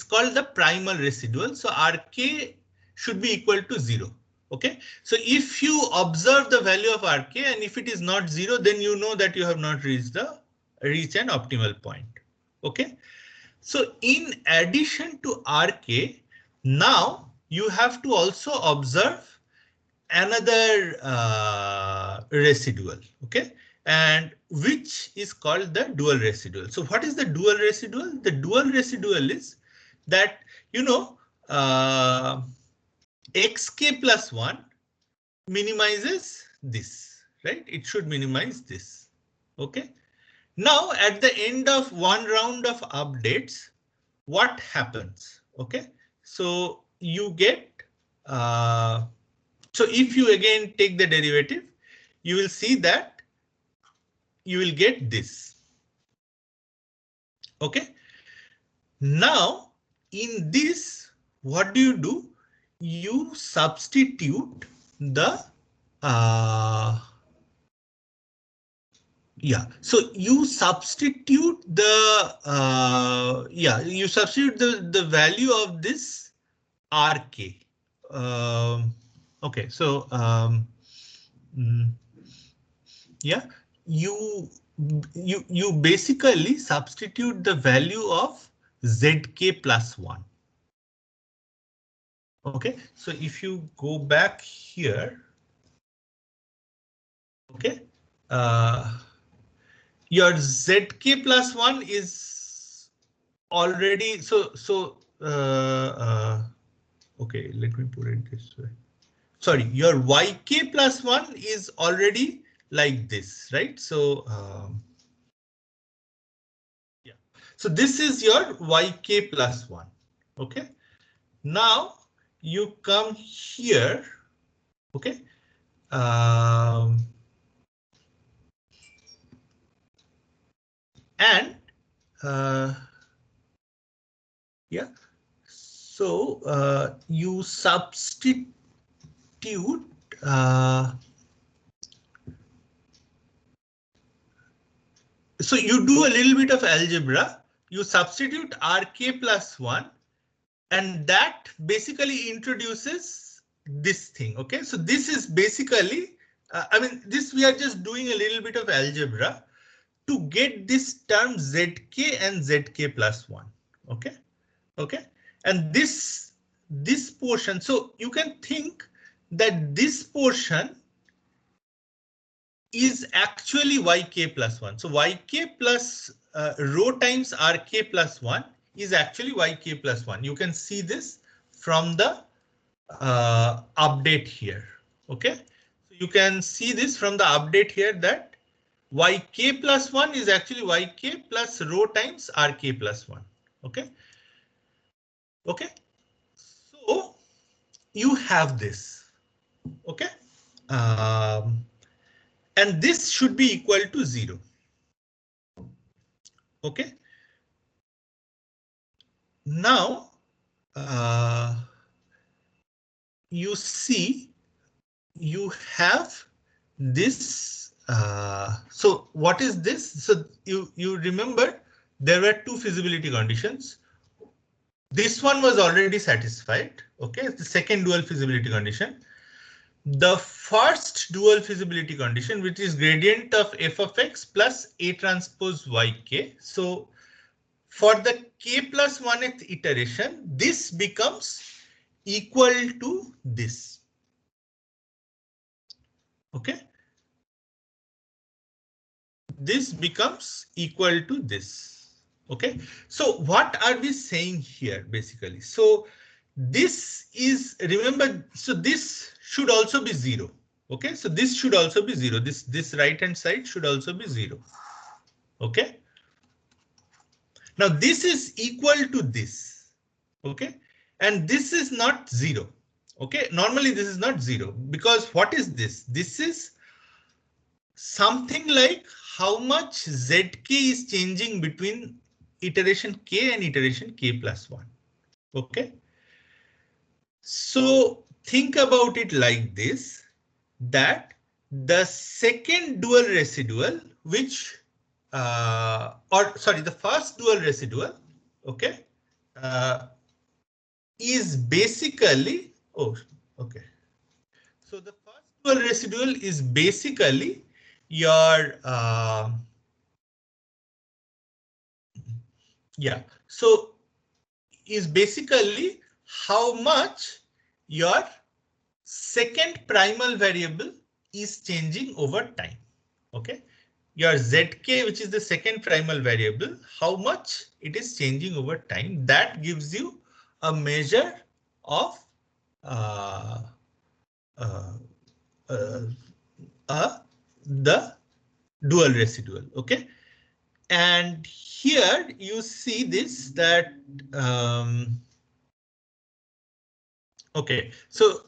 called the primal residual. So Rk should be equal to 0. Okay, so if you observe the value of Rk and if it is not 0, then you know that you have not reached an optimal point. Okay, So in addition to RK, now you have to also observe another residual, okay, and which is called the dual residual. So what is the dual residual? The dual residual is that, you know, xk plus 1 minimizes this, right? It should minimize this, okay. Now at the end of one round of updates, what happens? Okay, so you get so if you again take the derivative, you will see that you will get this. Okay, now in this, what do? You substitute the yeah, so you substitute the you substitute the value of this RK. Okay, so mm, yeah, you basically substitute the value of ZK plus 1. Okay, so if you go back here, okay, your ZK plus 1 is already okay, let me put it this way. Sorry, your YK plus 1 is already like this, right? So yeah, so this is your YK plus 1. Okay, now you come here. Okay, and yeah, so you substitute so you do a little bit of algebra. You substitute RK plus 1, and that basically introduces this thing. Okay, so this is basically, I mean, this we are just doing a little bit of algebra to get this term ZK and ZK plus 1. Okay, okay, and this portion, so you can think that this portion is actually YK plus 1. So YK plus rho times RK plus 1 is actually YK plus 1. You can see this from the update here. Okay, so you can see this from the update here that YK plus 1 is actually YK plus rho times RK plus 1. Okay, okay, so you have this. Okay, and this should be equal to 0. Okay, now you see you have this. So what is this? So you remember there were two feasibility conditions. This one was already satisfied. Okay, the second dual feasibility condition. The first dual feasibility condition, which is gradient of f of x plus a transpose yk. So for the k plus 1th iteration, this becomes equal to this. Okay, this becomes equal to this. Okay, so what are we saying here basically? So this is, remember, so this should also be 0. Okay, so this should also be 0. This right hand side should also be 0. Okay, now this is equal to this. Okay, and this is not 0. Okay, normally this is not 0 because what is this? This is something like how much ZK is changing between iteration K and iteration K plus 1. Okay, so think about it like this, that the second dual residual, which or sorry, the first dual residual, okay, is basically, oh, okay. So the first dual residual is basically your yeah. So is basically how much your second primal variable is changing over time. Okay, your zk, which is the second primal variable, how much it is changing over time, that gives you a measure of uh, uh, uh, the dual residual. Okay, and here you see this that okay, so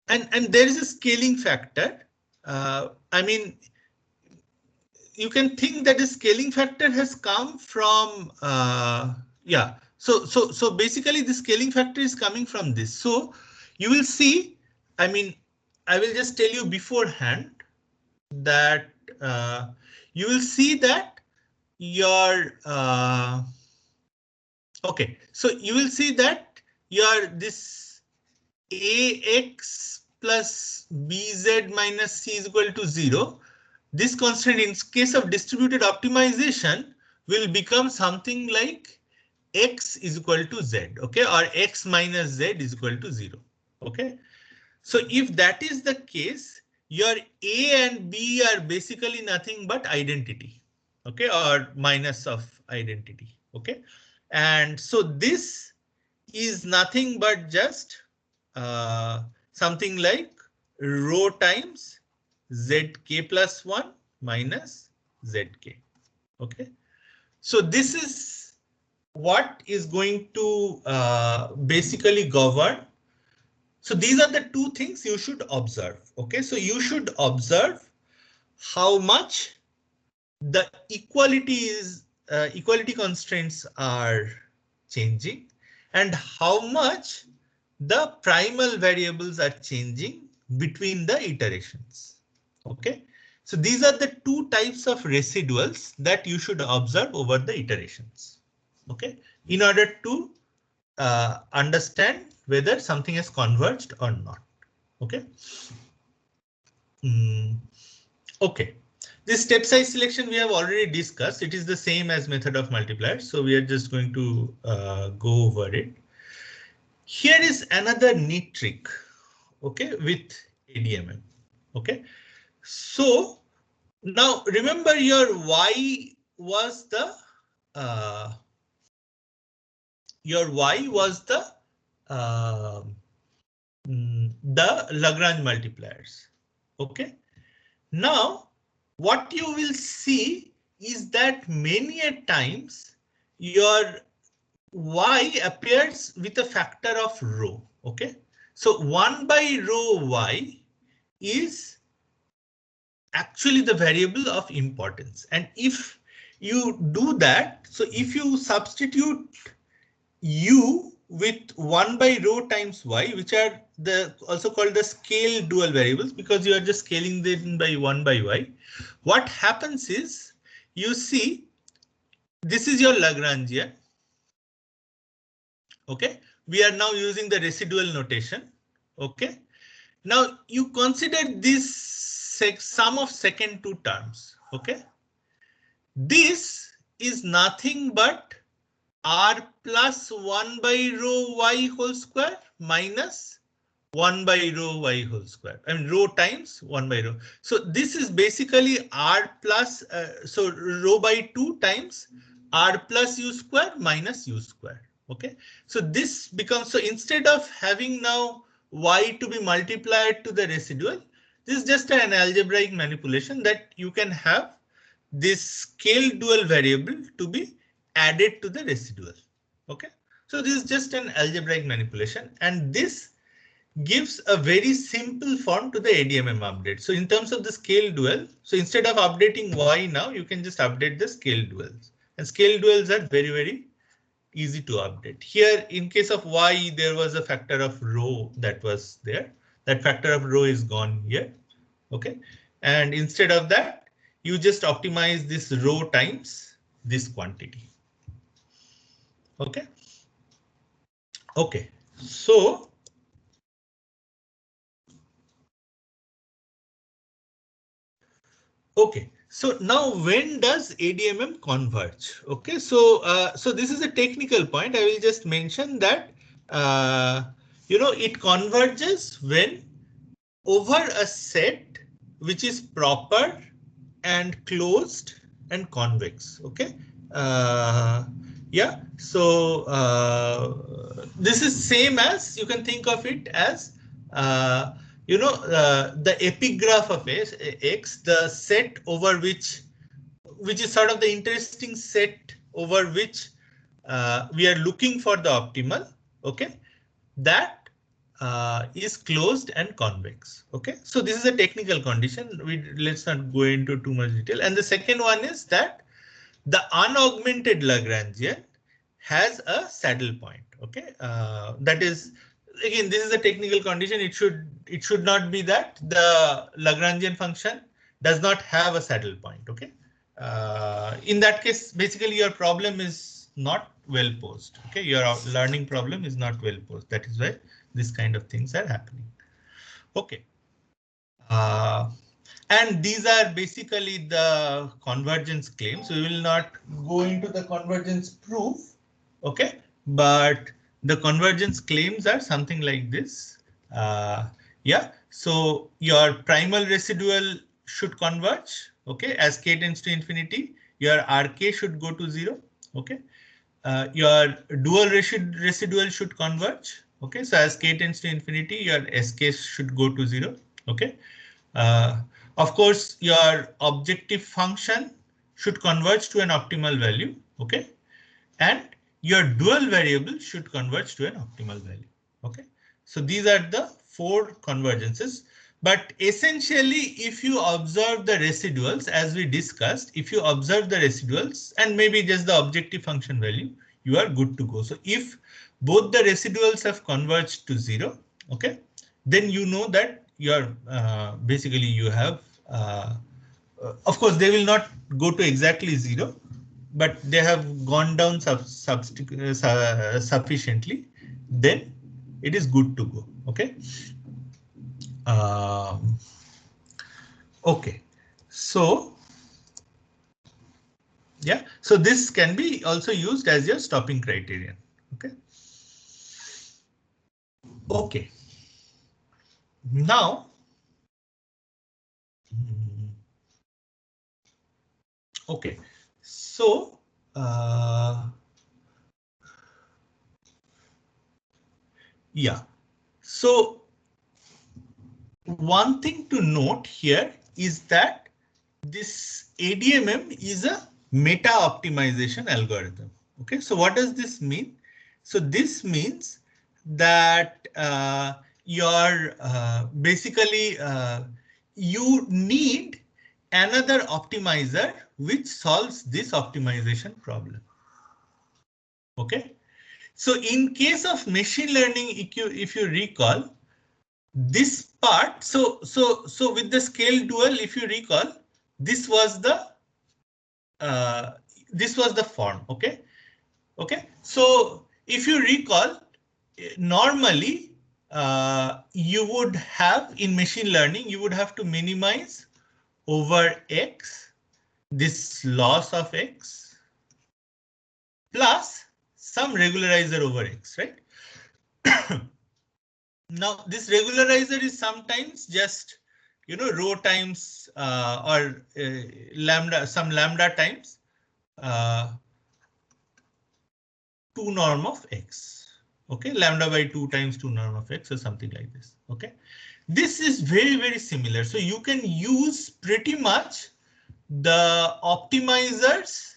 and there is a scaling factor. I mean, you can think that the scaling factor has come from yeah. So basically the scaling factor is coming from this. So you will see, I mean, I will just tell you beforehand that you will see that your okay, so you will see that your this ax plus bz minus c is equal to 0. This constant in case of distributed optimization will become something like x is equal to z, okay, or x minus z is equal to 0. Okay, so if that is the case, your a and b are basically nothing but identity, okay, or minus of identity. Okay, and so this is nothing but just something like rho times zk plus 1 minus zk. Okay, so this is what is going to basically govern. So these are the two things you should observe. Okay, so you should observe how much the equality constraints are changing and how much the primal variables are changing between the iterations. Okay, so these are the two types of residuals that you should observe over the iterations. Okay, in order to understand whether something has converged or not. Okay. Okay. This step size selection we have already discussed. It is the same as method of multipliers. So we are just going to go over it. Here is another neat trick. Okay, with ADMM. Okay, so now remember your y was the uh, uh, the Lagrange multipliers. Okay, now what you will see is that many a times your y appears with a factor of rho. Okay, so 1 by rho y is actually the variable of importance, and if you do that, so if you substitute u with 1 by rho times y, which are the also called the scale dual variables because you are just scaling them by 1 by y, what happens is you see this is your Lagrangian. Okay, we are now using the residual notation. Okay, now you consider this sum of second two terms. Okay, this is nothing but r plus 1 by rho y whole square minus 1 by rho y whole square. I mean rho times 1 by rho. So this is basically r plus so rho by 2 times r plus u square minus u square. Okay, so this becomes, so instead of having now y to be multiplied to the residual, this is just an algebraic manipulation that you can have this scale dual variable to be added to the residual. Okay, so this is just an algebraic manipulation, and this gives a very simple form to the ADMM update. So in terms of the scale dual, so instead of updating y now, you can just update the scale duals, and scale duals are very easy to update. Here in case of y, there was a factor of rho that was there. That factor of rho is gone here. Okay, and instead of that, you just optimize this rho times this quantity. Okay. Okay, so okay, So now when does ADMM converge? Okay, so this is a technical point. I will just mention that it converges when over a set which is proper and closed and convex. Okay. Yeah. So this is same as you can think of it as the epigraph of X, the set over which is sort of the interesting set over which we are looking for the optimal. Okay, that is closed and convex. Okay, so this is a technical condition. Let's not go into too much detail. And the second one is that the unaugmented Lagrangian has a saddle point. Okay, that is again this is a technical condition. It should not be that the Lagrangian function does not have a saddle point. Okay, in that case, basically your problem is not well posed. Okay, your learning problem is not well posed. That is why this kind of things are happening. Okay. Uh, and these are basically the convergence claims. We will not go into the convergence proof. Okay, but the convergence claims are something like this. Yeah, so your primal residual should converge. Okay, as k tends to infinity, your RK should go to 0. Okay, your dual residual should converge. Okay, so as k tends to infinity, your SK should go to 0. Okay. Uh, of course, your objective function should converge to an optimal value. Okay, and your dual variable should converge to an optimal value. Okay, so these are the 4 convergences. But essentially, if you observe the residuals, as we discussed, if you observe the residuals and maybe just the objective function value, you are good to go. So if both the residuals have converged to 0, okay, then you know that you're basically you have of course, they will not go to exactly 0, but they have gone down sufficiently. Then it is good to go. Okay. Um, okay. So yeah. So this can be also used as your stopping criterion. Okay. Okay. Now. Okay. So. Yeah. So one thing to note here is that this ADMM is a meta optimization algorithm. Okay, so what does this mean? So this means that basically you need another optimizer which solves this optimization problem. Okay, so in case of machine learning, if you recall, this part, so with the scale dual, if you recall, this was the form. Okay, okay. So if you recall, normally you would have in machine learning, you would have to minimize over X, this loss of X, plus some regularizer over X, right? Now, this regularizer is sometimes just, rho times or some lambda times 2 norm of X. Okay, lambda by 2 times 2 norm of X or something like this. Okay, this is very, very similar. So you can use pretty much the optimizers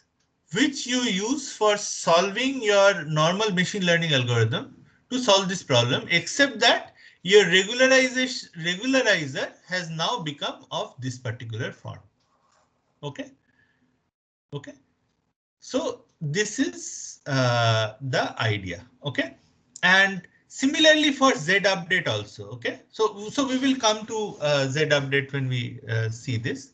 which you use for solving your normal machine learning algorithm to solve this problem, except that your regularizer has now become of this particular form. Okay. Okay. So this is the idea. Okay. And similarly for Z update also. Okay. So we will come to Z update when we see this.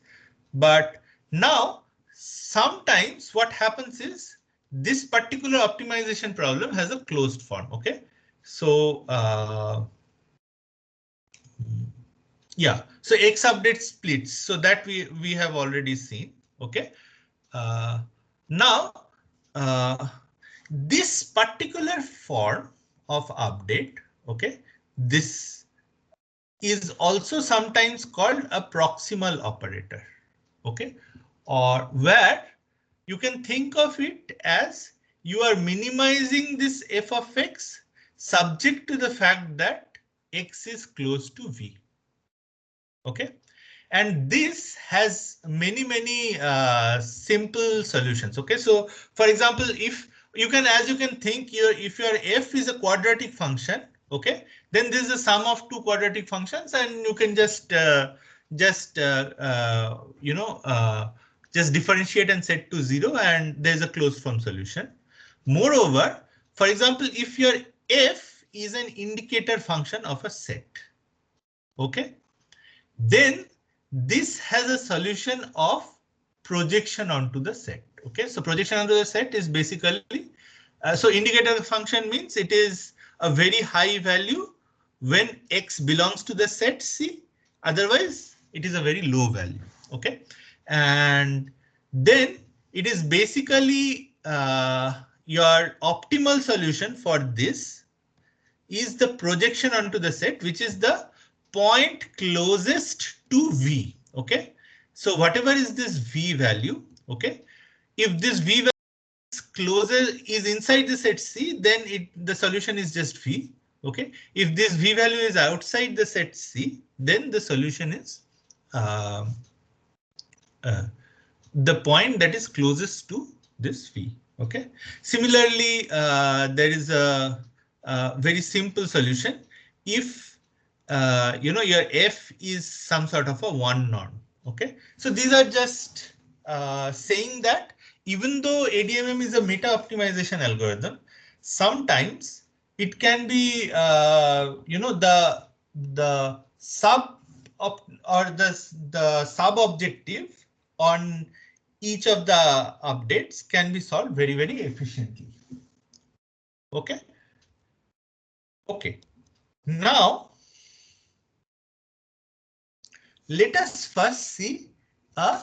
But now sometimes what happens is this particular optimization problem has a closed form. Okay. So Yeah, so X update splits, so that we have already seen. Okay. Uh, Now, uh, this particular form of update, okay, this is also sometimes called a proximal operator, okay, or where you can think of it as you are minimizing this f of x subject to the fact that x is close to v. Okay, and this has many simple solutions. Okay, so for example, if you can, as you can think, if your f is a quadratic function, okay, then this is the sum of two quadratic functions, and you can just just differentiate and set to 0, and there's a closed form solution. Moreover, for example, if your f is an indicator function of a set, okay, then this has a solution of projection onto the set. Okay, so projection onto the set is basically, so indicator function means it is a very high value when x belongs to the set C, otherwise it is a very low value. Okay, and then it is basically your optimal solution for this is the projection onto the set, which is the point closest to V. Okay, so whatever is this V value, okay, if this V value is closer is inside the set C, then the solution is just V. Okay, if this V value is outside the set C, then the solution is uh, uh, the point that is closest to this V. Okay. Similarly, there is a very simple solution. If your f is some sort of a one norm. Okay. So these are just saying that even though ADMM is a meta optimization algorithm, sometimes it can be the sub op or the sub objective on each of the updates can be solved very efficiently. Okay. Okay. Now let us first see a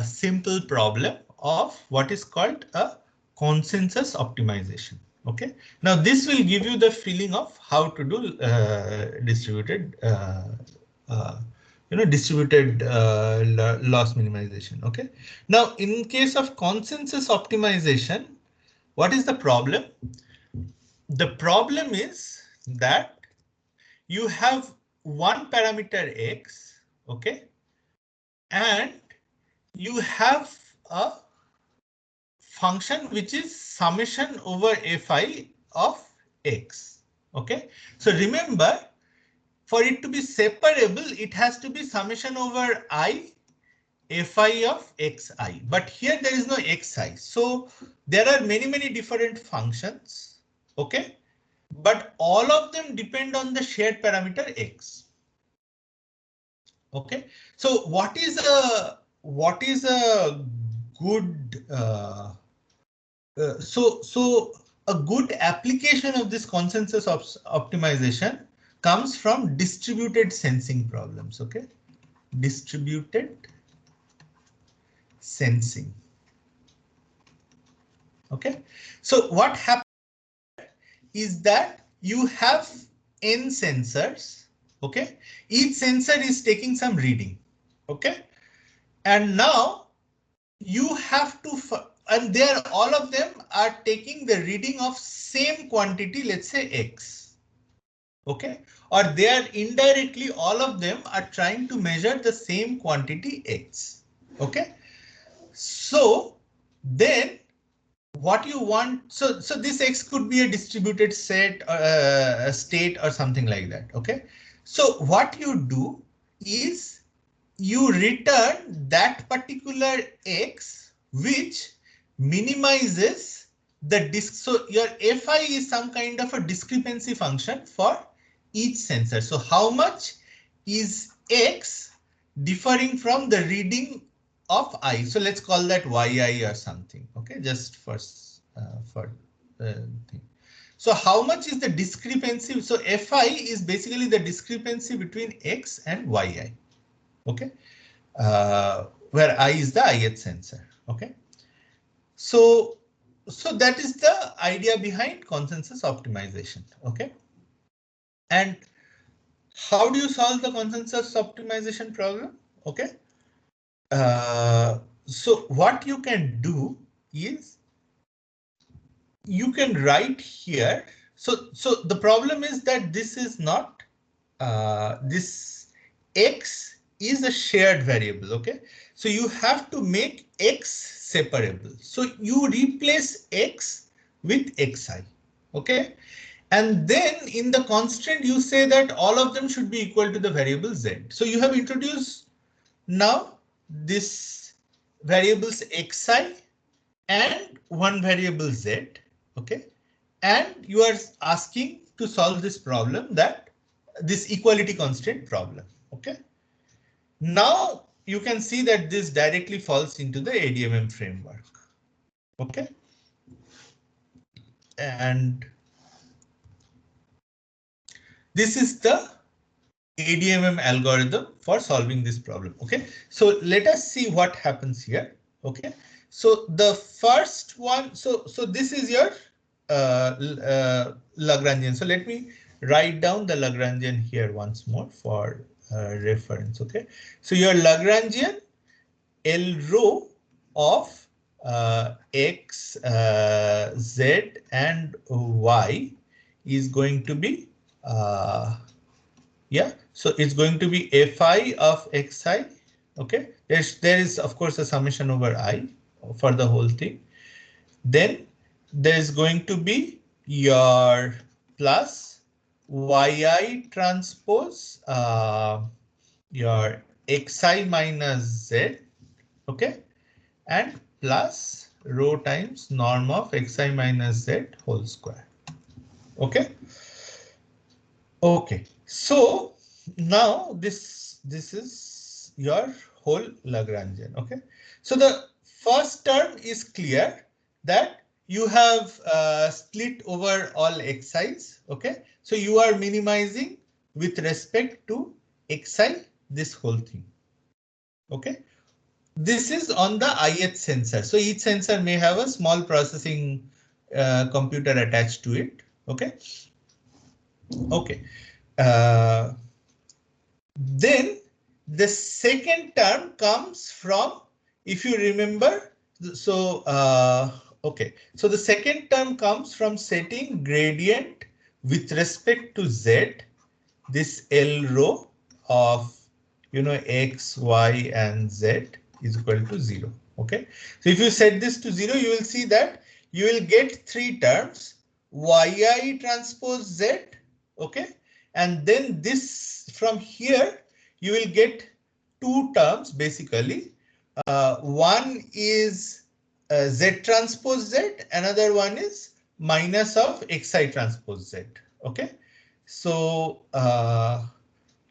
simple problem of what is called a consensus optimization. Okay. Now this will give you the feeling of how to do distributed distributed loss minimization. Okay. Now, in case of consensus optimization, what is the problem? The problem is that you have one parameter x, okay, and you have a function which is summation over fi of x. Okay. So remember, for it to be separable, it has to be summation over I fi of xi, but here there is no xi. So there are many different functions. Okay. But all of them depend on the shared parameter x. Okay. So what is a good so a good application of this consensus optimization comes from distributed sensing problems. Okay. Distributed sensing. Okay. So what happens is that you have n sensors. Okay. Each sensor is taking some reading. Okay. And now you have to, and there all of them are taking the reading of same quantity, let's say x. Okay. Or they are indirectly, all of them are trying to measure the same quantity x. Okay. So then what you want, so this x could be a distributed set, a state or something like that. Okay. So what you do is you return that particular x which minimizes the disk. So your fi is some kind of a discrepancy function for each sensor. So how much is x differing from the reading of I? So let's call that yi or something. Okay, just for thing. So how much is the discrepancy? So Fi is basically the discrepancy between X and Yi. Okay. Where I is the ith sensor. Okay. So that is the idea behind consensus optimization. Okay. And how do you solve the consensus optimization problem? Okay. So what you can do is you can write here. So the problem is that this is not this X is a shared variable. OK, so you have to make X separable. So you replace X with Xi. OK, and then in the constant, you say that all of them should be equal to the variable Z. So you have introduced now this variables Xi and one variable Z. OK, and you are asking to solve this problem, that this equality constraint problem. Okay. Now you can see that this directly falls into the ADMM framework. Okay. And this is the ADMM algorithm for solving this problem. Okay. So let us see what happens here. Okay. So the first one, so this is your Lagrangian. So let me write down the Lagrangian here once more for reference. Okay. So your Lagrangian L rho of X, Z and Y is going to be yeah, so it's going to be Fi of Xi. Okay, there is of course a summation over I for the whole thing. Then there's going to be your plus Yi transpose your Xi minus Z. Okay, and plus rho times norm of Xi minus Z whole square. Okay. Okay, so now this is your whole Lagrangian. Okay, so the first term is clear, that you have split over all xi's. Okay, so you are minimizing with respect to xi this whole thing. Okay, this is on the ith sensor. So each sensor may have a small processing computer attached to it. Okay. Okay. Then the second term comes from, if you remember, so okay, so the second term comes from setting gradient with respect to Z, this L rho of, you know, X, Y and Z is equal to 0. Okay, so if you set this to 0, you will see that you will get three terms, Yi transpose Z. Okay, and then this from here you will get two terms basically. One is Z transpose Z, another one is minus of Xi transpose Z. Okay, so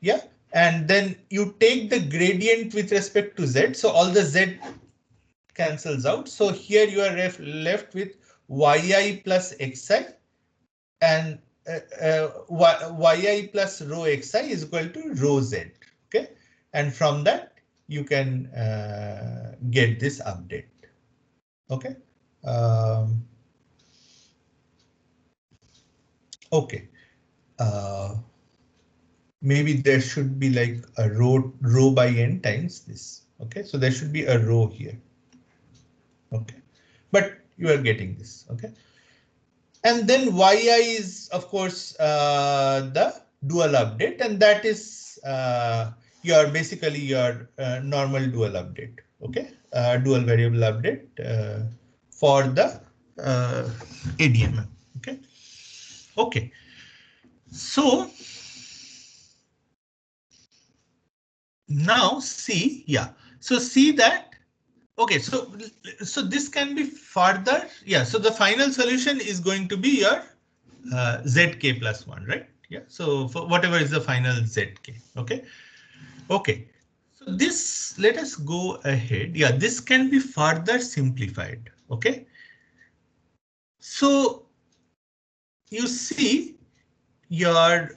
yeah, and then you take the gradient with respect to Z, so all the Z cancels out. So here you are left with Yi plus Xi, and Yi plus rho Xi is equal to rho Z. Okay, and from that you can get this update. Okay. Okay. Maybe there should be like a rho by n times this. Okay, so there should be a rho here. Okay, but you are getting this. Okay, and then Yi is of course the dual update, and that is your basically your normal dual update. Okay, dual variable update for the ADMM. Okay. Okay. So now see, yeah. So see that. Okay, so this can be further. Yeah, so the final solution is going to be your zk plus 1, right? Yeah, so for whatever is the final zk. Okay. Okay. So this, let us go ahead. Yeah, this can be further simplified. Okay. So you see your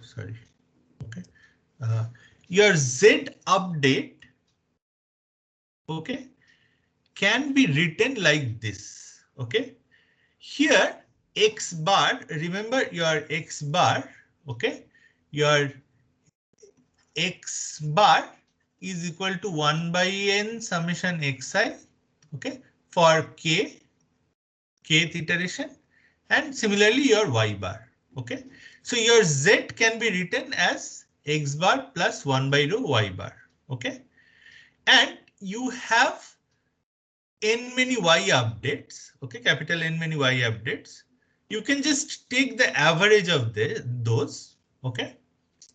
sorry, okay, your Z update, okay, can be written like this. Okay, here X bar, remember your X bar, okay, your X bar is equal to 1 by n summation xi, okay, for kth iteration, and similarly your y bar. Okay, so your Z can be written as X bar plus 1 by rho y bar. Okay, and you have n many y updates, okay, capital N many y updates. You can just take the average of those, okay.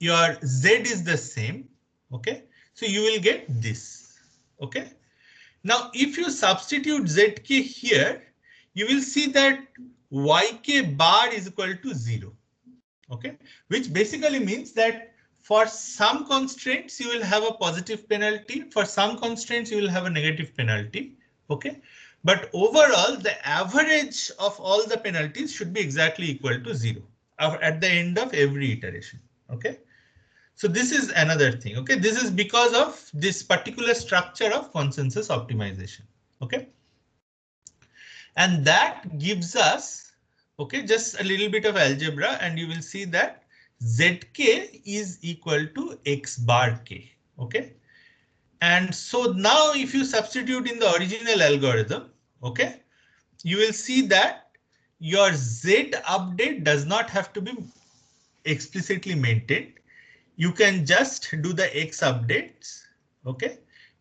Your Z is the same, okay. So you will get this, okay. Now, if you substitute ZK here, you will see that YK bar is equal to 0, okay, which basically means that for some constraints you will have a positive penalty, for some constraints you will have a negative penalty, okay, but overall the average of all the penalties should be exactly equal to 0 at the end of every iteration. Okay, so this is another thing. Okay, this is because of this particular structure of consensus optimization. Okay, and that gives us, okay, just a little bit of algebra, and you will see that zk is equal to x bar k. Okay, and so now if you substitute in the original algorithm, okay, you will see that your z update does not have to be explicitly maintained. You can just do the x updates, okay,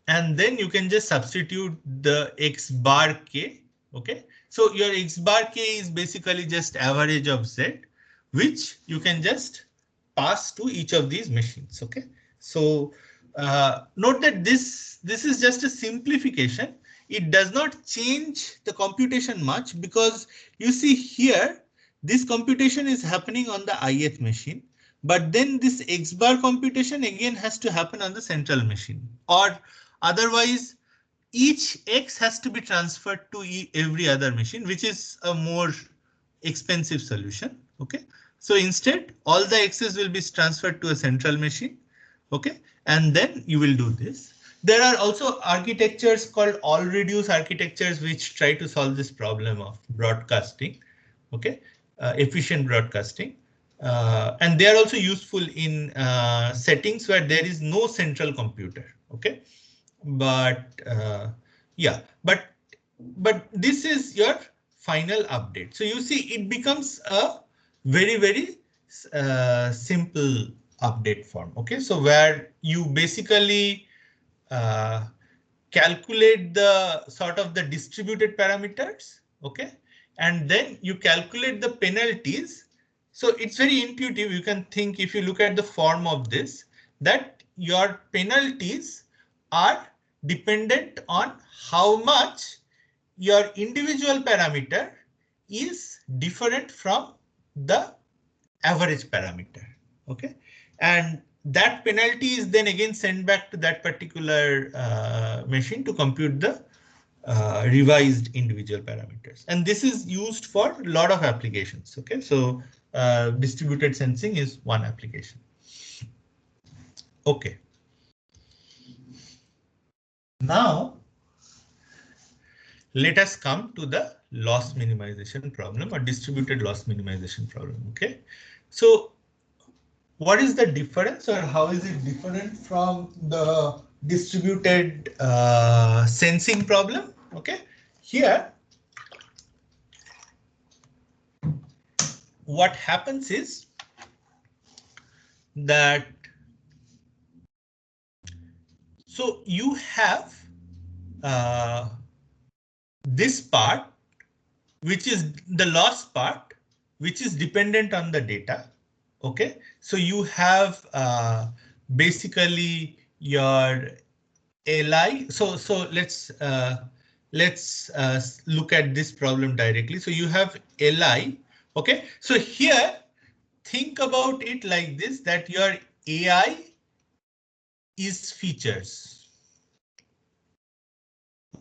and then you can just substitute the x bar k, okay. So your x bar k is basically just average of z, which you can just pass to each of these machines, okay. So note that this is just a simplification. It does not change the computation much, because you see here this computation is happening on the ith machine, but then this X bar computation again has to happen on the central machine, or otherwise each X has to be transferred to every other machine, which is a more expensive solution. Okay, so instead all the X's will be transferred to a central machine. Okay, and then you will do this. There are also architectures called all reduce architectures which try to solve this problem of broadcasting. Okay, efficient broadcasting. And they are also useful in settings where there is no central computer. Okay, but yeah, but this is your final update. So you see, it becomes a very simple update form. Okay, so where you basically uh, calculate the sort of the distributed parameters, okay, and then you calculate the penalties. So it's very intuitive. You can think, if you look at the form of this, that your penalties are dependent on how much your individual parameter is different from the average parameter. Okay, and that penalty is then again sent back to that particular machine to compute the revised individual parameters. And this is used for a lot of applications. Okay, so distributed sensing is one application. Okay, now let us come to the loss minimization problem, or distributed loss minimization problem. Okay, so what is the difference, or how is it different from the distributed sensing problem? Okay, here what happens is that, so you have uh, this part, which is the loss part, which is dependent on the data. Okay, so you have basically your li. So let's look at this problem directly. So you have li. Okay, so here think about it like this, that your ai is features.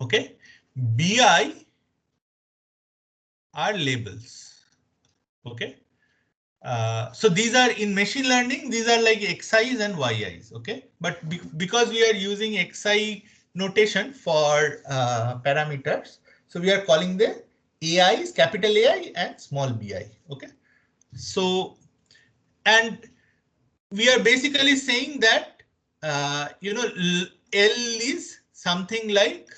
Okay, bi are labels. Okay. So these are in machine learning, these are like xi's and yi's. Okay. But because we are using xi notation for parameters, so we are calling them ai's, capital AI and small bi. Okay. So, and we are basically saying that, L is something like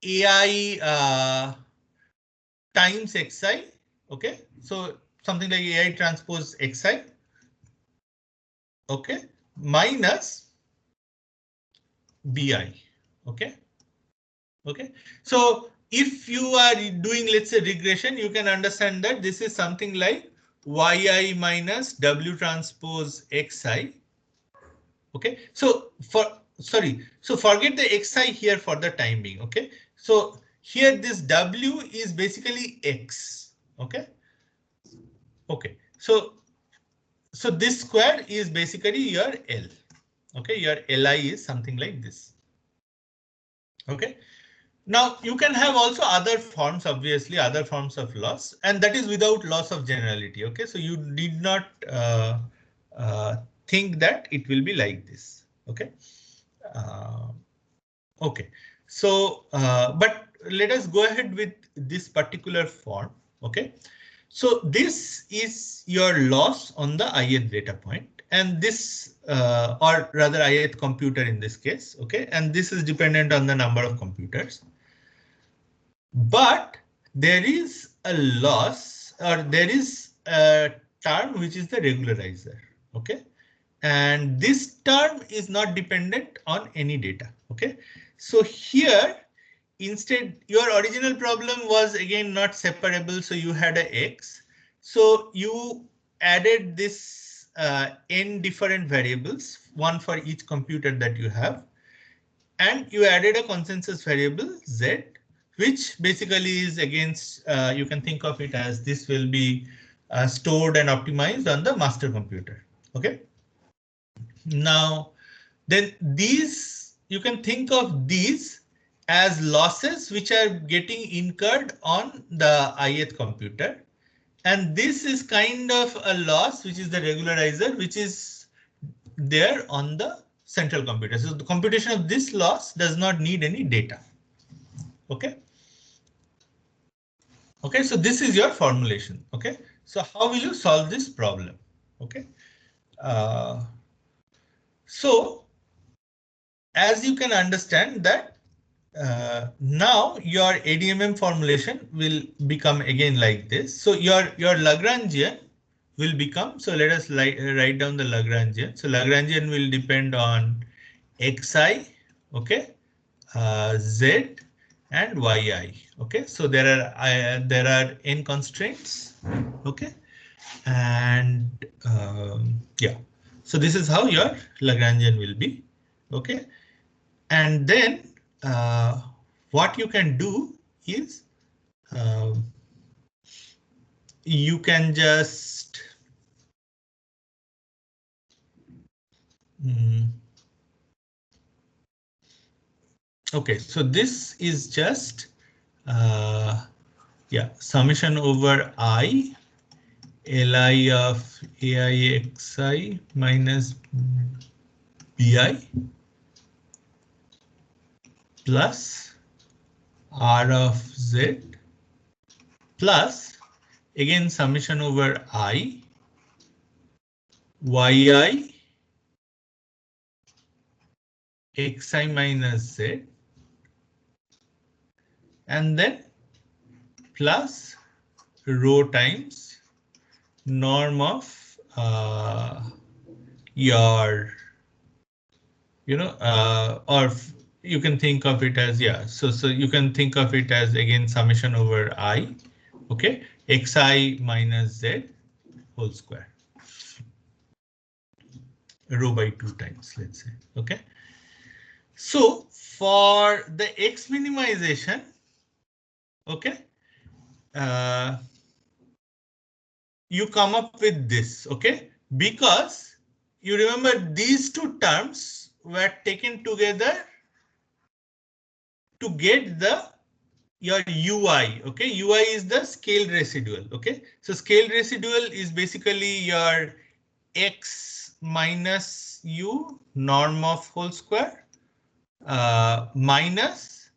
AI times xi. Okay. So something like AI transpose xi. Okay. Minus bi. Okay. Okay. So if you are doing, let's say, regression, you can understand that this is something like yi minus w transpose xi. Okay, so so forget the xi here for the time being. Okay, so here this w is basically x. Okay, okay, so this square is basically your L. Okay, your Li is something like this. Okay, now you can have also other forms, obviously other forms of loss, and that is without loss of generality. Okay, so you did not uh, think that it will be like this. Okay. Uh, Okay, so but let us go ahead with this particular form. Okay, so this is your loss on the ith data point, and this or rather ith computer in this case. Okay, and this is dependent on the number of computers. But there is a loss, or there is a term which is the regularizer. Okay, and this term is not dependent on any data. Okay, so here instead your original problem was again not separable, so you had a x, so you added this n different variables, one for each computer that you have, and you added a consensus variable z, which basically is against, you can think of it as this will be stored and optimized on the master computer. Okay. Now, then these, you can think of these as losses which are getting incurred on the ith computer. And this is kind of a loss, which is the regularizer, which is there on the central computer. So the computation of this loss does not need any data. Okay. Okay, so this is your formulation. Okay, so how will you solve this problem? Okay, so as you can understand that now your ADMM formulation will become again like this. So your Lagrangian will become, so let us write down the Lagrangian. So Lagrangian will depend on xi, okay, z and yi. Okay, so there are n constraints. Okay, and yeah, so this is how your Lagrangian will be. Okay, and then what you can do is you can just okay, so this is just yeah, summation over I Li of AIXI minus BI plus R of Z plus again summation over I yi xi minus z, and then plus rho times norm of your, or you can think of it as, yeah, so you can think of it as again summation over I, okay, xi minus z whole square, rho by 2 times, let's say. Okay, so for the x minimization, okay, you come up with this. Okay, because you remember these two terms were taken together to get the your UI. Okay, UI is the scale residual. Okay, so scale residual is basically your x minus u norm of whole square minus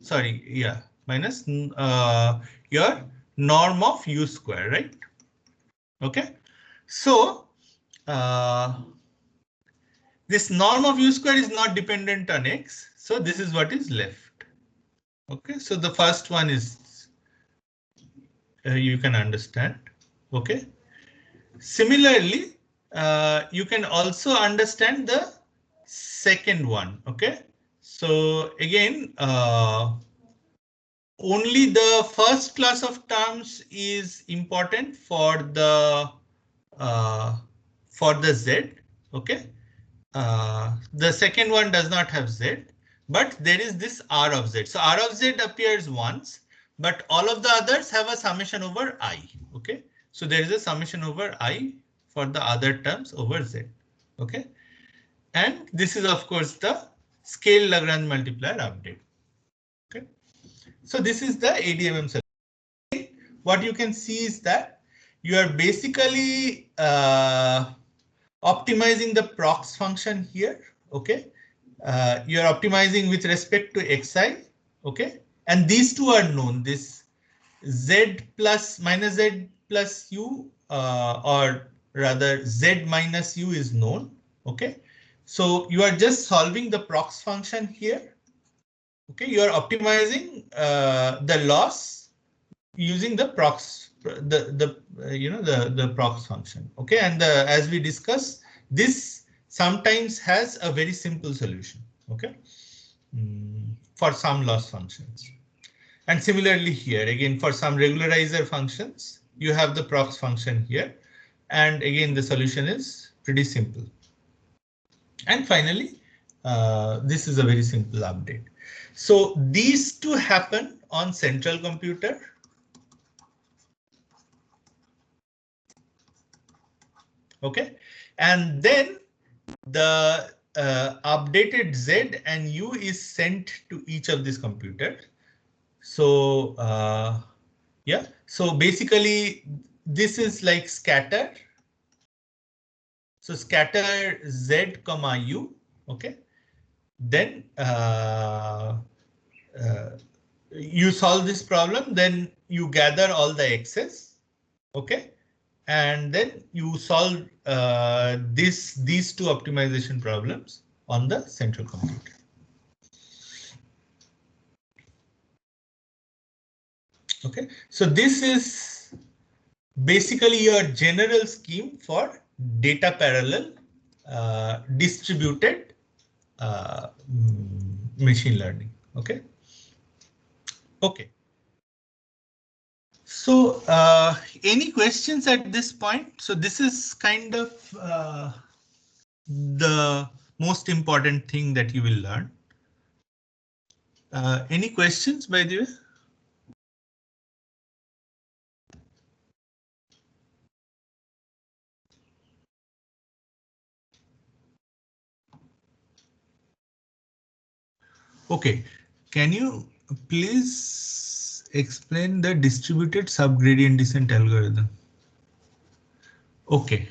sorry, yeah, minus your norm of u square, right? Okay, so this norm of u square is not dependent on x, so this is what is left. Okay, so the first one is you can understand. Okay, similarly, you can also understand the second one. Okay, so again, only the first class of terms is important uh, for the z. Okay, the second one does not have z, but there is this r of z. So r of z appears once, but all of the others have a summation over I. Okay, so there is a summation over I for the other terms over z. Okay, and this is of course the scale Lagrange multiplier update. Okay, so this is the ADMM solution. What you can see is that you are basically optimizing the prox function here. Okay, you are optimizing with respect to xi. Okay, and these two are known. This z plus minus z plus u, or rather z minus u is known. Okay, so you are just solving the prox function here. Okay, you are optimizing the loss using the prox, the prox function. Okay, and as we discussed, this sometimes has a very simple solution. Okay, for some loss functions, and similarly here again for some regularizer functions you have the prox function here, and again the solution is pretty simple. And finally, this is a very simple update. So these two happen on central computer. Okay, and then the updated Z and U is sent to each of these computers. So yeah, so basically this is like scatter. So scatter Z comma U. Okay, then you solve this problem, then you gather all the X's. Okay, and then you solve these two optimization problems on the central computer. Okay, so this is basically your general scheme for data parallel distributed machine learning. Okay. Okay. So any questions at this point? So this is kind of the most important thing that you will learn. Any questions, by the way? Okay, can you please explain the distributed subgradient descent algorithm? Okay.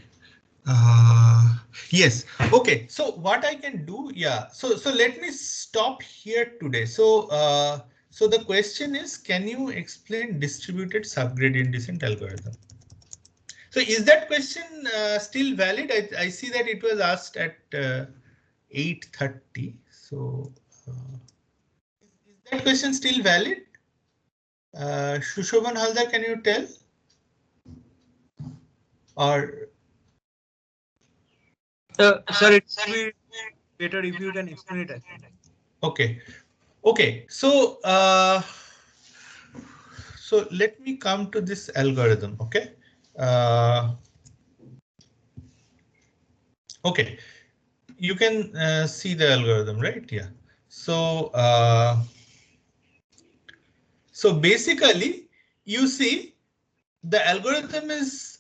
Yes. Okay. So what I can do? Yeah. So let me stop here today. So the question is, can you explain distributed subgradient descent algorithm? So is that question still valid? I see that it was asked at 8:30. So is that question still valid? Shushoban Haldar, can you tell? Or Sir, it would be better if you can explain it. okay. Okay. So let me come to this algorithm. Okay. Okay. You can see the algorithm, right? Yeah. So basically, you see the algorithm is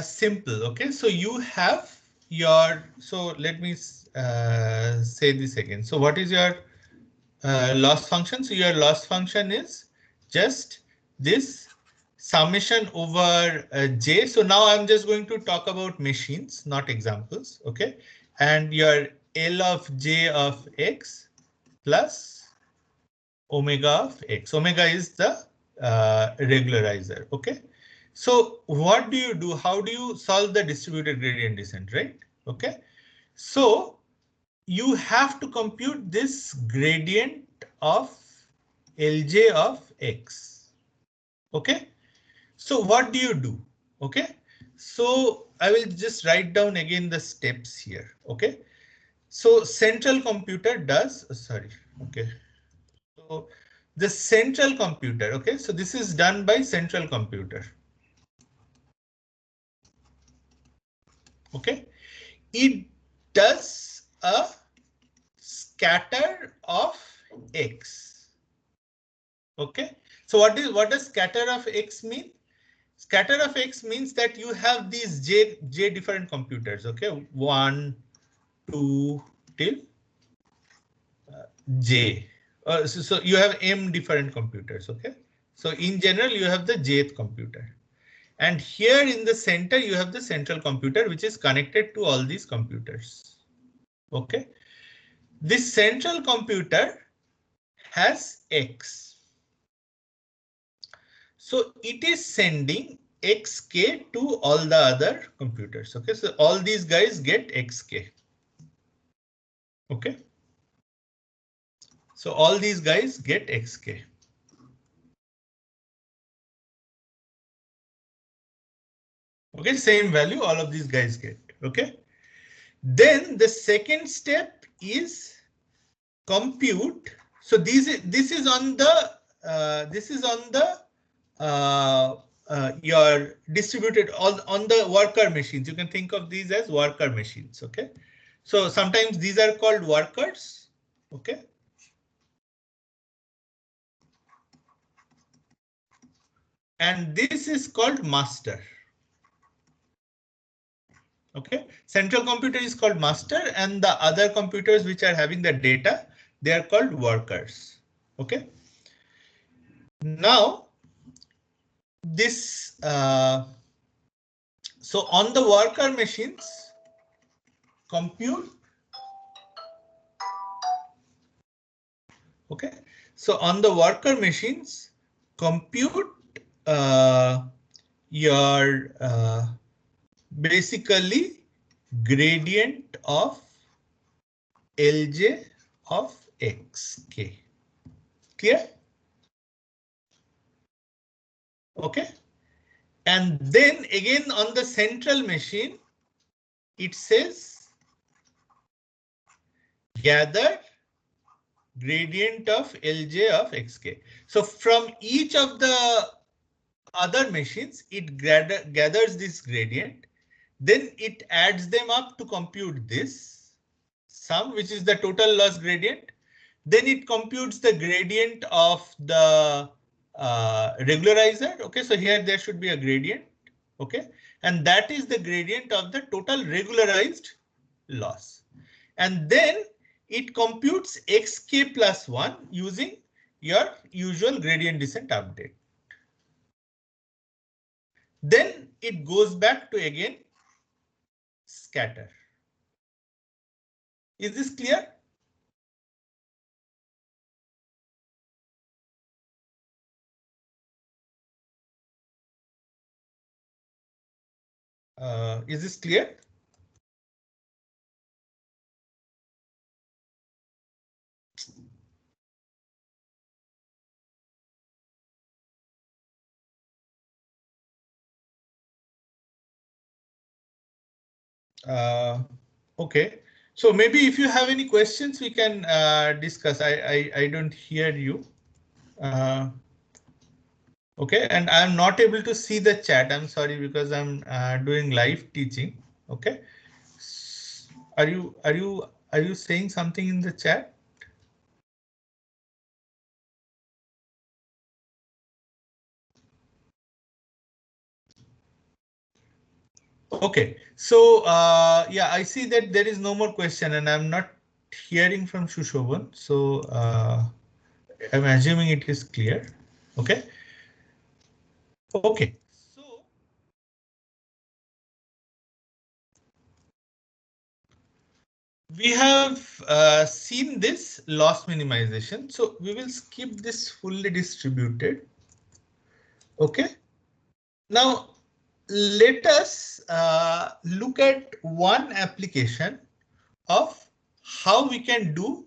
simple. Okay. So you have your, so let me say this again. So what is your loss function. So your loss function is just this summation over j. So now I'm just going to talk about machines, not examples. Okay. And your L of j of x plus omega of x. Omega is the regularizer. Okay. So what do you do? How do you solve the distributed gradient descent, right? Okay. So you have to compute this gradient of Lj of x. Okay. So what do you do? Okay. So I will just write down again the steps here. Okay. So central computer does, sorry. Okay. So the central computer. Okay. So this is done by central computer. Okay. It does a scatter of x. Okay. So what does scatter of x mean? Scatter of x means that you have these j different computers. Okay, 1, 2 till j. So you have m different computers. Okay, so in general you have the jth computer, and here in the center you have the central computer which is connected to all these computers. Okay, this central computer has x. So it is sending xk to all the other computers. Okay, so all these guys get xk. Okay, so all these guys get xk. Okay, same value all of these guys get. Okay, then the second step is compute. So this is on the your distributed on the worker machines. You can think of these as worker machines. Okay, so sometimes these are called workers. Okay, and this is called master. Okay, central computer is called master, and the other computers which are having the data, they are called workers. Okay, now this so on the worker machines, compute. Okay, so on the worker machines, compute your basically gradient of Lj of xk. Clear? Okay. And then again on the central machine, it says gather gradient of Lj of xk. So from each of the other machines, it gathers this gradient. Then it adds them up to compute this sum, which is the total loss gradient. Then it computes the gradient of the regularizer. Okay, so here there should be a gradient. Okay, and that is the gradient of the total regularized loss. And then it computes xk plus 1 using your usual gradient descent update. Then it goes back to again scatter. Is this clear? Is this clear? Okay. So maybe if you have any questions, we can discuss. I don't hear you. Okay, and I'm not able to see the chat. I'm sorry because I'm doing live teaching. Okay. Are you saying something in the chat? Okay, so yeah, I see that there is no more question, and I'm not hearing from Shushovan, so I'm assuming it is clear. Okay. Okay. So we have seen this loss minimization. So we will skip this fully distributed. Okay. Now let us look at one application of how we can do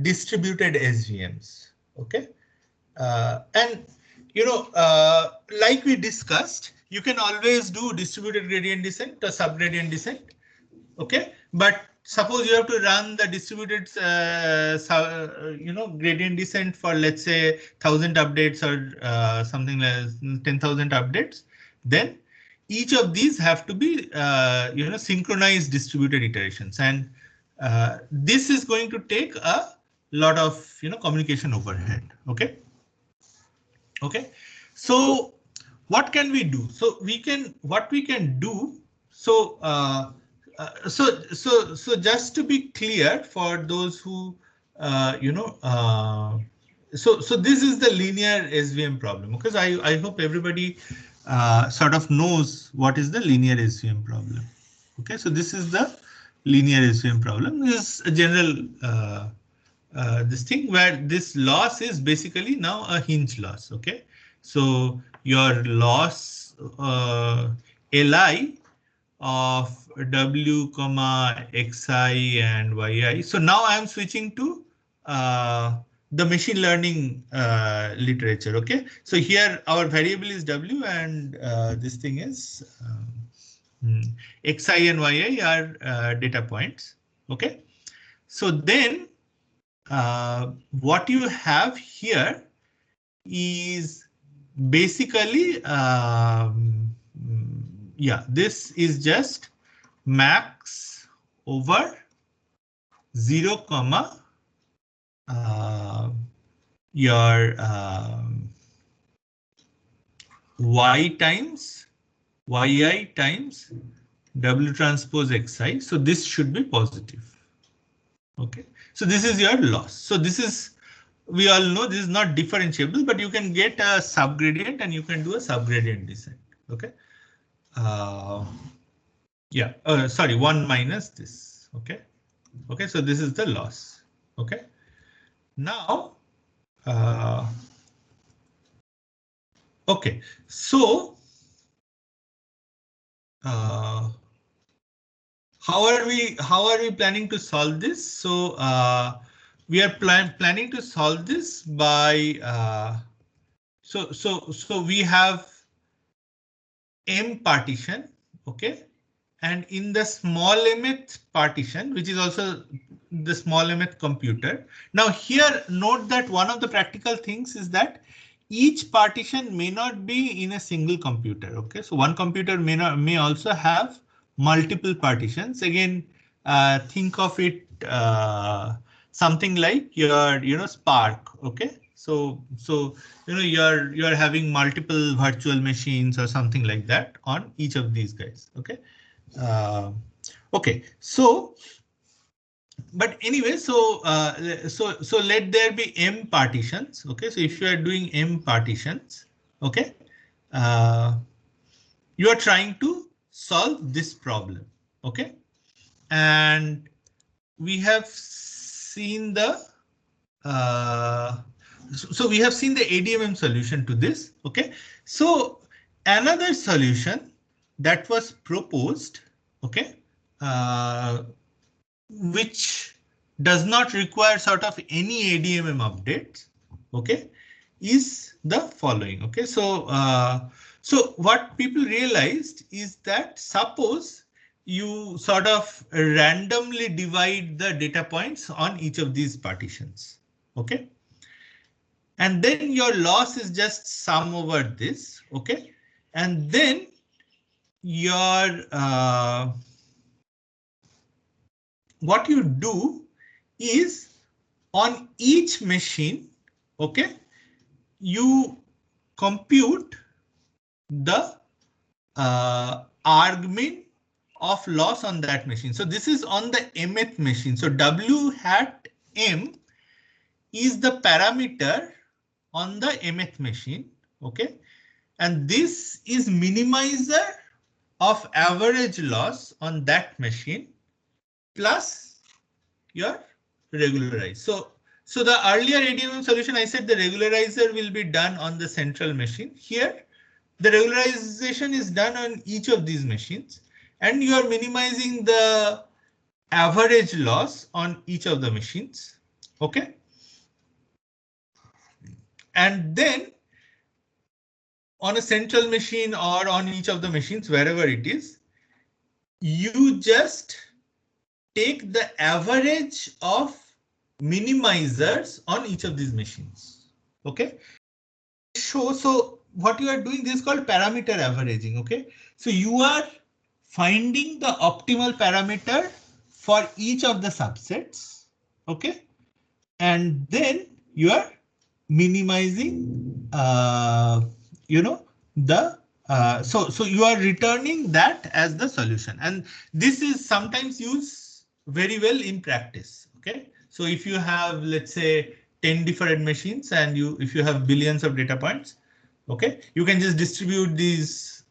distributed SVMs. Okay. And like we discussed, you can always do distributed gradient descent or subgradient descent. Okay, but suppose you have to run the distributed gradient descent for, let's say, 1,000 updates or something like 10,000 updates, then each of these have to be synchronized distributed iterations, and this is going to take a lot of communication overhead. Okay. Okay, so what can we do? So what we can do. So just to be clear for those who so this is the linear SVM problem, because I hope everybody sort of knows what is the linear SVM problem. Okay, so this is the linear SVM problem. This is a general this thing where this loss is basically now a hinge loss. Okay, so your loss Li of W comma Xi and Yi. So now I am switching to the machine learning literature. Okay, so here our variable is W, and this thing is Xi and Yi are data points. Okay, so then what you have here is basically, yeah, this is just max over 0 comma your y times yi times w transpose xi. So this should be positive. Okay, so this is your loss. So this is, we all know this is not differentiable, but you can get a subgradient and you can do a subgradient descent. Okay. Yeah, sorry, 1 minus this. Okay. Okay, so this is the loss. Okay. Now, okay, so how are we planning to solve this? So we are planning to solve this by so we have M partition, okay, and in the small mth partition, which is also the small mth computer. Now here, note that one of the practical things is that each partition may not be in a single computer. Okay, so one computer may also have multiple partitions. Again, think of it something like your Spark. Okay, so you're having multiple virtual machines or something like that on each of these guys. Okay. uh, okay, so but anyway, so let there be M partitions. Okay, so if you are doing M partitions, okay, uh, you are trying to solve this problem. Okay, and we have seen the so we have seen the ADMM solution to this. Okay, so another solution that was proposed, okay, which does not require sort of any ADMM updates, okay, is the following. Okay, so what people realized is that suppose you sort of randomly divide the data points on each of these partitions. Okay, and then your loss is just sum over this. Okay, and then your what you do is on each machine, okay, you compute the argmin of loss on that machine. So this is on the mth machine. So W hat M is the parameter on the mth machine. Okay. And this is minimizer of average loss on that machine plus your regularize. So the earlier ADMM solution, I said the regularizer will be done on the central machine. Here, the regularization is done on each of these machines, and you are minimizing the average loss on each of the machines. Okay. And then on a central machine or on each of the machines, wherever it is, you just take the average of minimizers on each of these machines. Okay. So what you are doing, this is called parameter averaging. Okay. So you are finding the optimal parameter for each of the subsets. Okay. And then you are minimizing, you know, the so you are returning that as the solution, and this is sometimes used very well in practice. Okay, so if you have, let's say, 10 different machines and if you have billions of data points, okay, you can just distribute these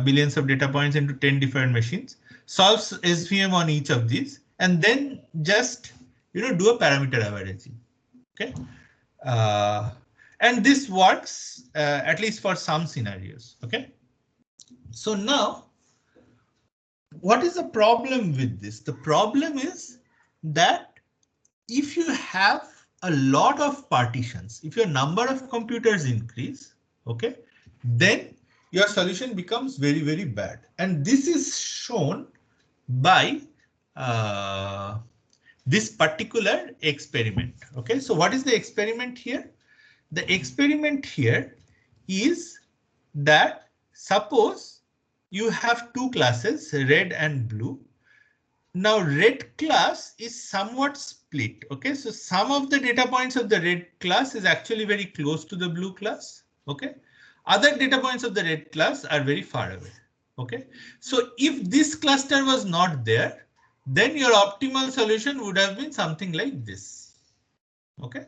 billions of data points into 10 different machines, solve SVM on each of these, and then just do a parameter averaging. Okay. Uh, and this works at least for some scenarios. Okay. So now, what is the problem with this? The problem is that if you have a lot of partitions, if your number of computers increase, okay, then your solution becomes very, very bad. And this is shown by this particular experiment. Okay, so what is the experiment here? The experiment here is that suppose you have two classes, red and blue. Now red class is somewhat split. Okay, so some of the data points of the red class is actually very close to the blue class. Okay, other data points of the red class are very far away. Okay, so if this cluster was not there, then your optimal solution would have been something like this. Okay.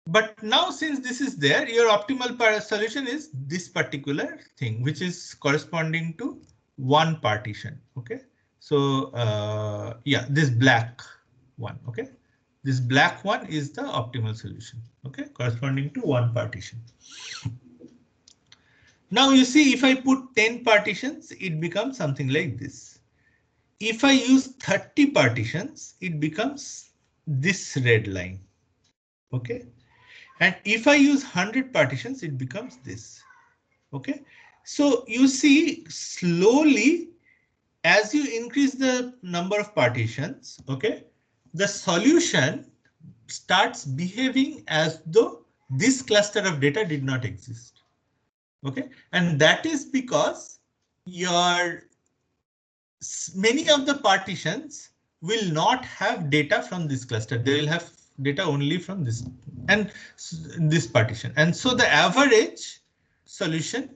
But now, since this is there, your optimal solution is this particular thing, which is corresponding to one partition. OK, so yeah, this black one. OK, this black one is the optimal solution. OK, corresponding to one partition. Now, you see, if I put 10 partitions, it becomes something like this. If I use 30 partitions, it becomes this red line. OK. And if I use 100 partitions, it becomes this. OK, so you see, slowly, as you increase the number of partitions, OK, the solution starts behaving as though this cluster of data did not exist. OK, and that is because many of the partitions will not have data from this cluster. They will have data only from this and this partition. And so the average solution,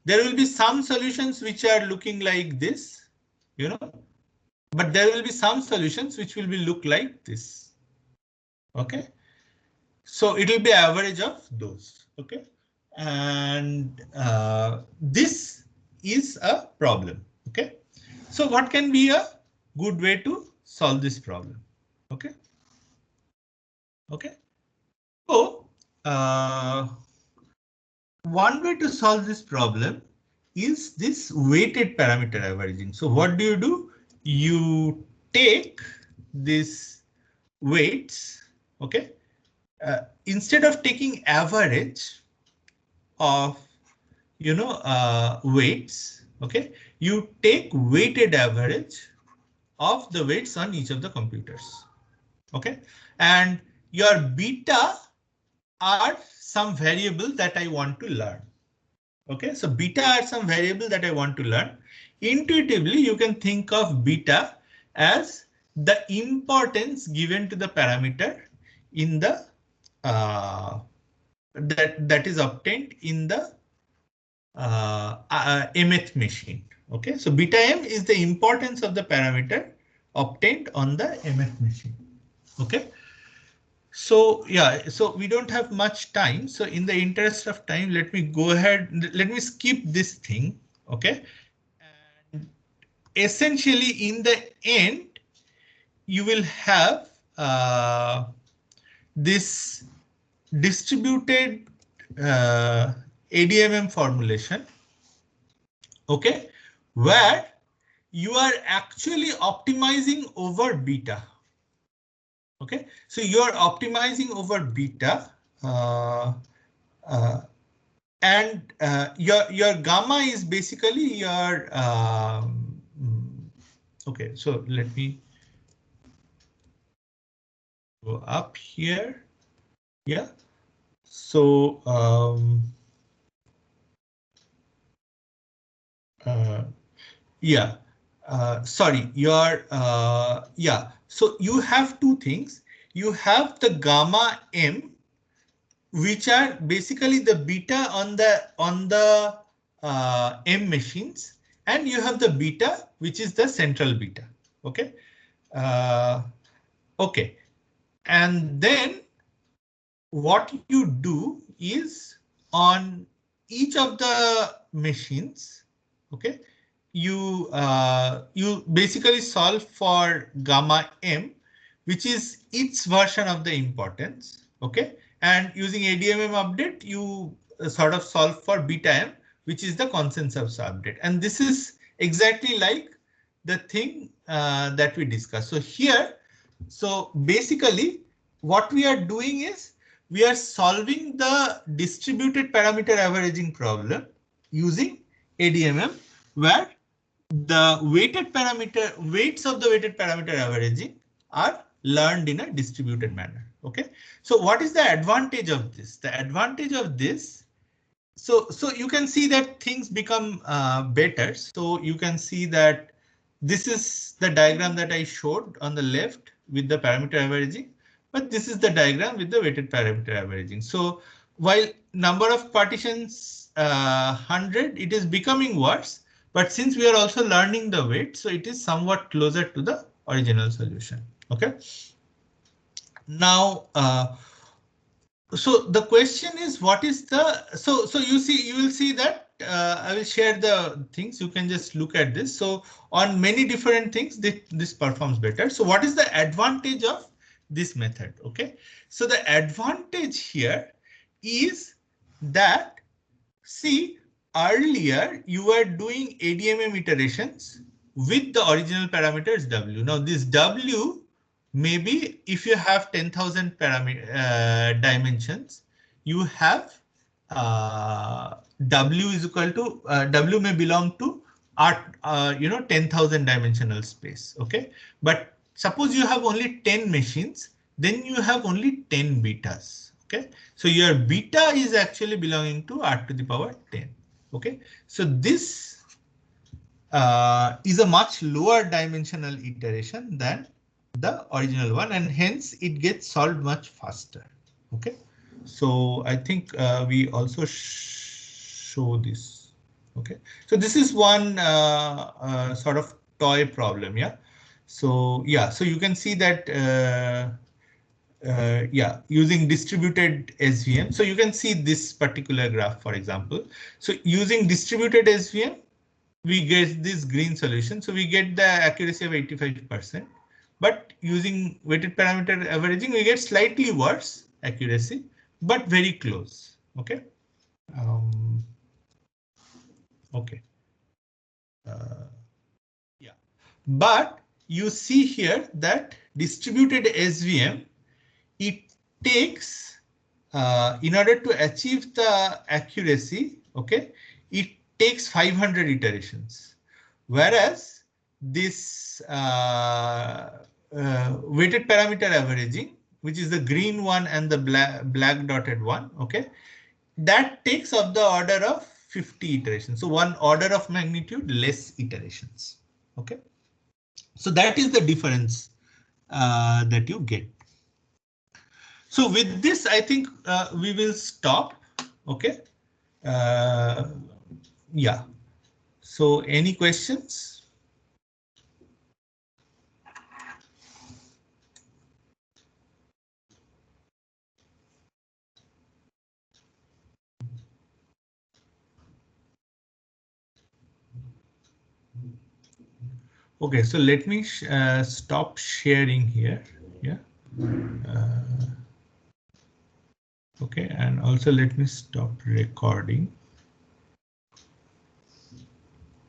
there will be some solutions which are looking like this, but there will be some solutions which will be look like this. OK, so it will be average of those. OK, and this is a problem. OK, so what can be a good way to solve this problem? OK. OK. So one way to solve this problem is this weighted parameter averaging. So what do? You take this weights. OK. Instead of taking average of weights. OK, you take weighted average of the weights on each of the computers. OK, and your beta are some variable that I want to learn. OK, so beta are some variable that I want to learn. Intuitively, you can think of beta as the importance given to the parameter in the that is obtained in the mth machine. Okay, so beta m is the importance of the parameter obtained on the mth machine. Okay. So yeah, so we don't have much time. So in the interest of time, let me go ahead. Let me skip this thing. Okay. And essentially, in the end, you will have this distributed ADMM formulation. Okay, where you are actually optimizing over beta. Okay, so you are optimizing over beta. Uh, and your gamma is basically your okay, so let me go up here. Yeah, so uh, yeah, sorry, your yeah, so you have two things. You have the gamma m, which are basically the beta on the M machines, and you have the beta, which is the central beta. Okay. Uh, okay. And then what you do is on each of the machines. Okay. You basically solve for gamma m, which is its version of the importance. Okay, and using ADMM update, you sort of solve for beta m, which is the consensus update. And this is exactly like the thing that we discussed. So here, so basically what we are doing is we are solving the distributed parameter averaging problem using ADMM, where the weights of the weighted parameter averaging are learned in a distributed manner. Okay, so what is the advantage of this? The advantage of this, so you can see that things become better. So you can see that this is the diagram that I showed on the left with the parameter averaging, but this is the diagram with the weighted parameter averaging. So while number of partitions 100, it is becoming worse, but since we are also learning the weight, so it is somewhat closer to the original solution. Okay. Now, so the question is, what is the, so you will see that I will share the things. You can just look at this. So on many different things, this performs better. So what is the advantage of this method? Okay, so the advantage here is that, see, earlier you were doing ADMM iterations with the original parameters W. Now this W, maybe if you have 10,000 dimensions, you have W is equal to W may belong to art, 10,000 dimensional space. Okay, but suppose you have only 10 machines, then you have only 10 betas. Okay, so your beta is actually belonging to R to the power 10. Okay, so this is a much lower dimensional iteration than the original one, and hence it gets solved much faster. Okay, so I think we also show this. Okay, so this is one sort of toy problem. Yeah, so yeah, so you can see that yeah, using distributed SVM. So you can see this particular graph, for example. So using distributed SVM, we get this green solution. So we get the accuracy of 85%. But using weighted parameter averaging, we get slightly worse accuracy, but very close. Okay. Um, okay. Yeah. But you see here that distributed SVM, it takes, in order to achieve the accuracy, okay, it takes 500 iterations, whereas this weighted parameter averaging, which is the green one and the black dotted one, okay, that takes of the order of 50 iterations. So one order of magnitude less iterations. Okay, so that is the difference that you get. So with this, I think we will stop. Okay. Uh, yeah. So any questions? Okay, so let me stop sharing here. Yeah. Okay, and also let me stop recording.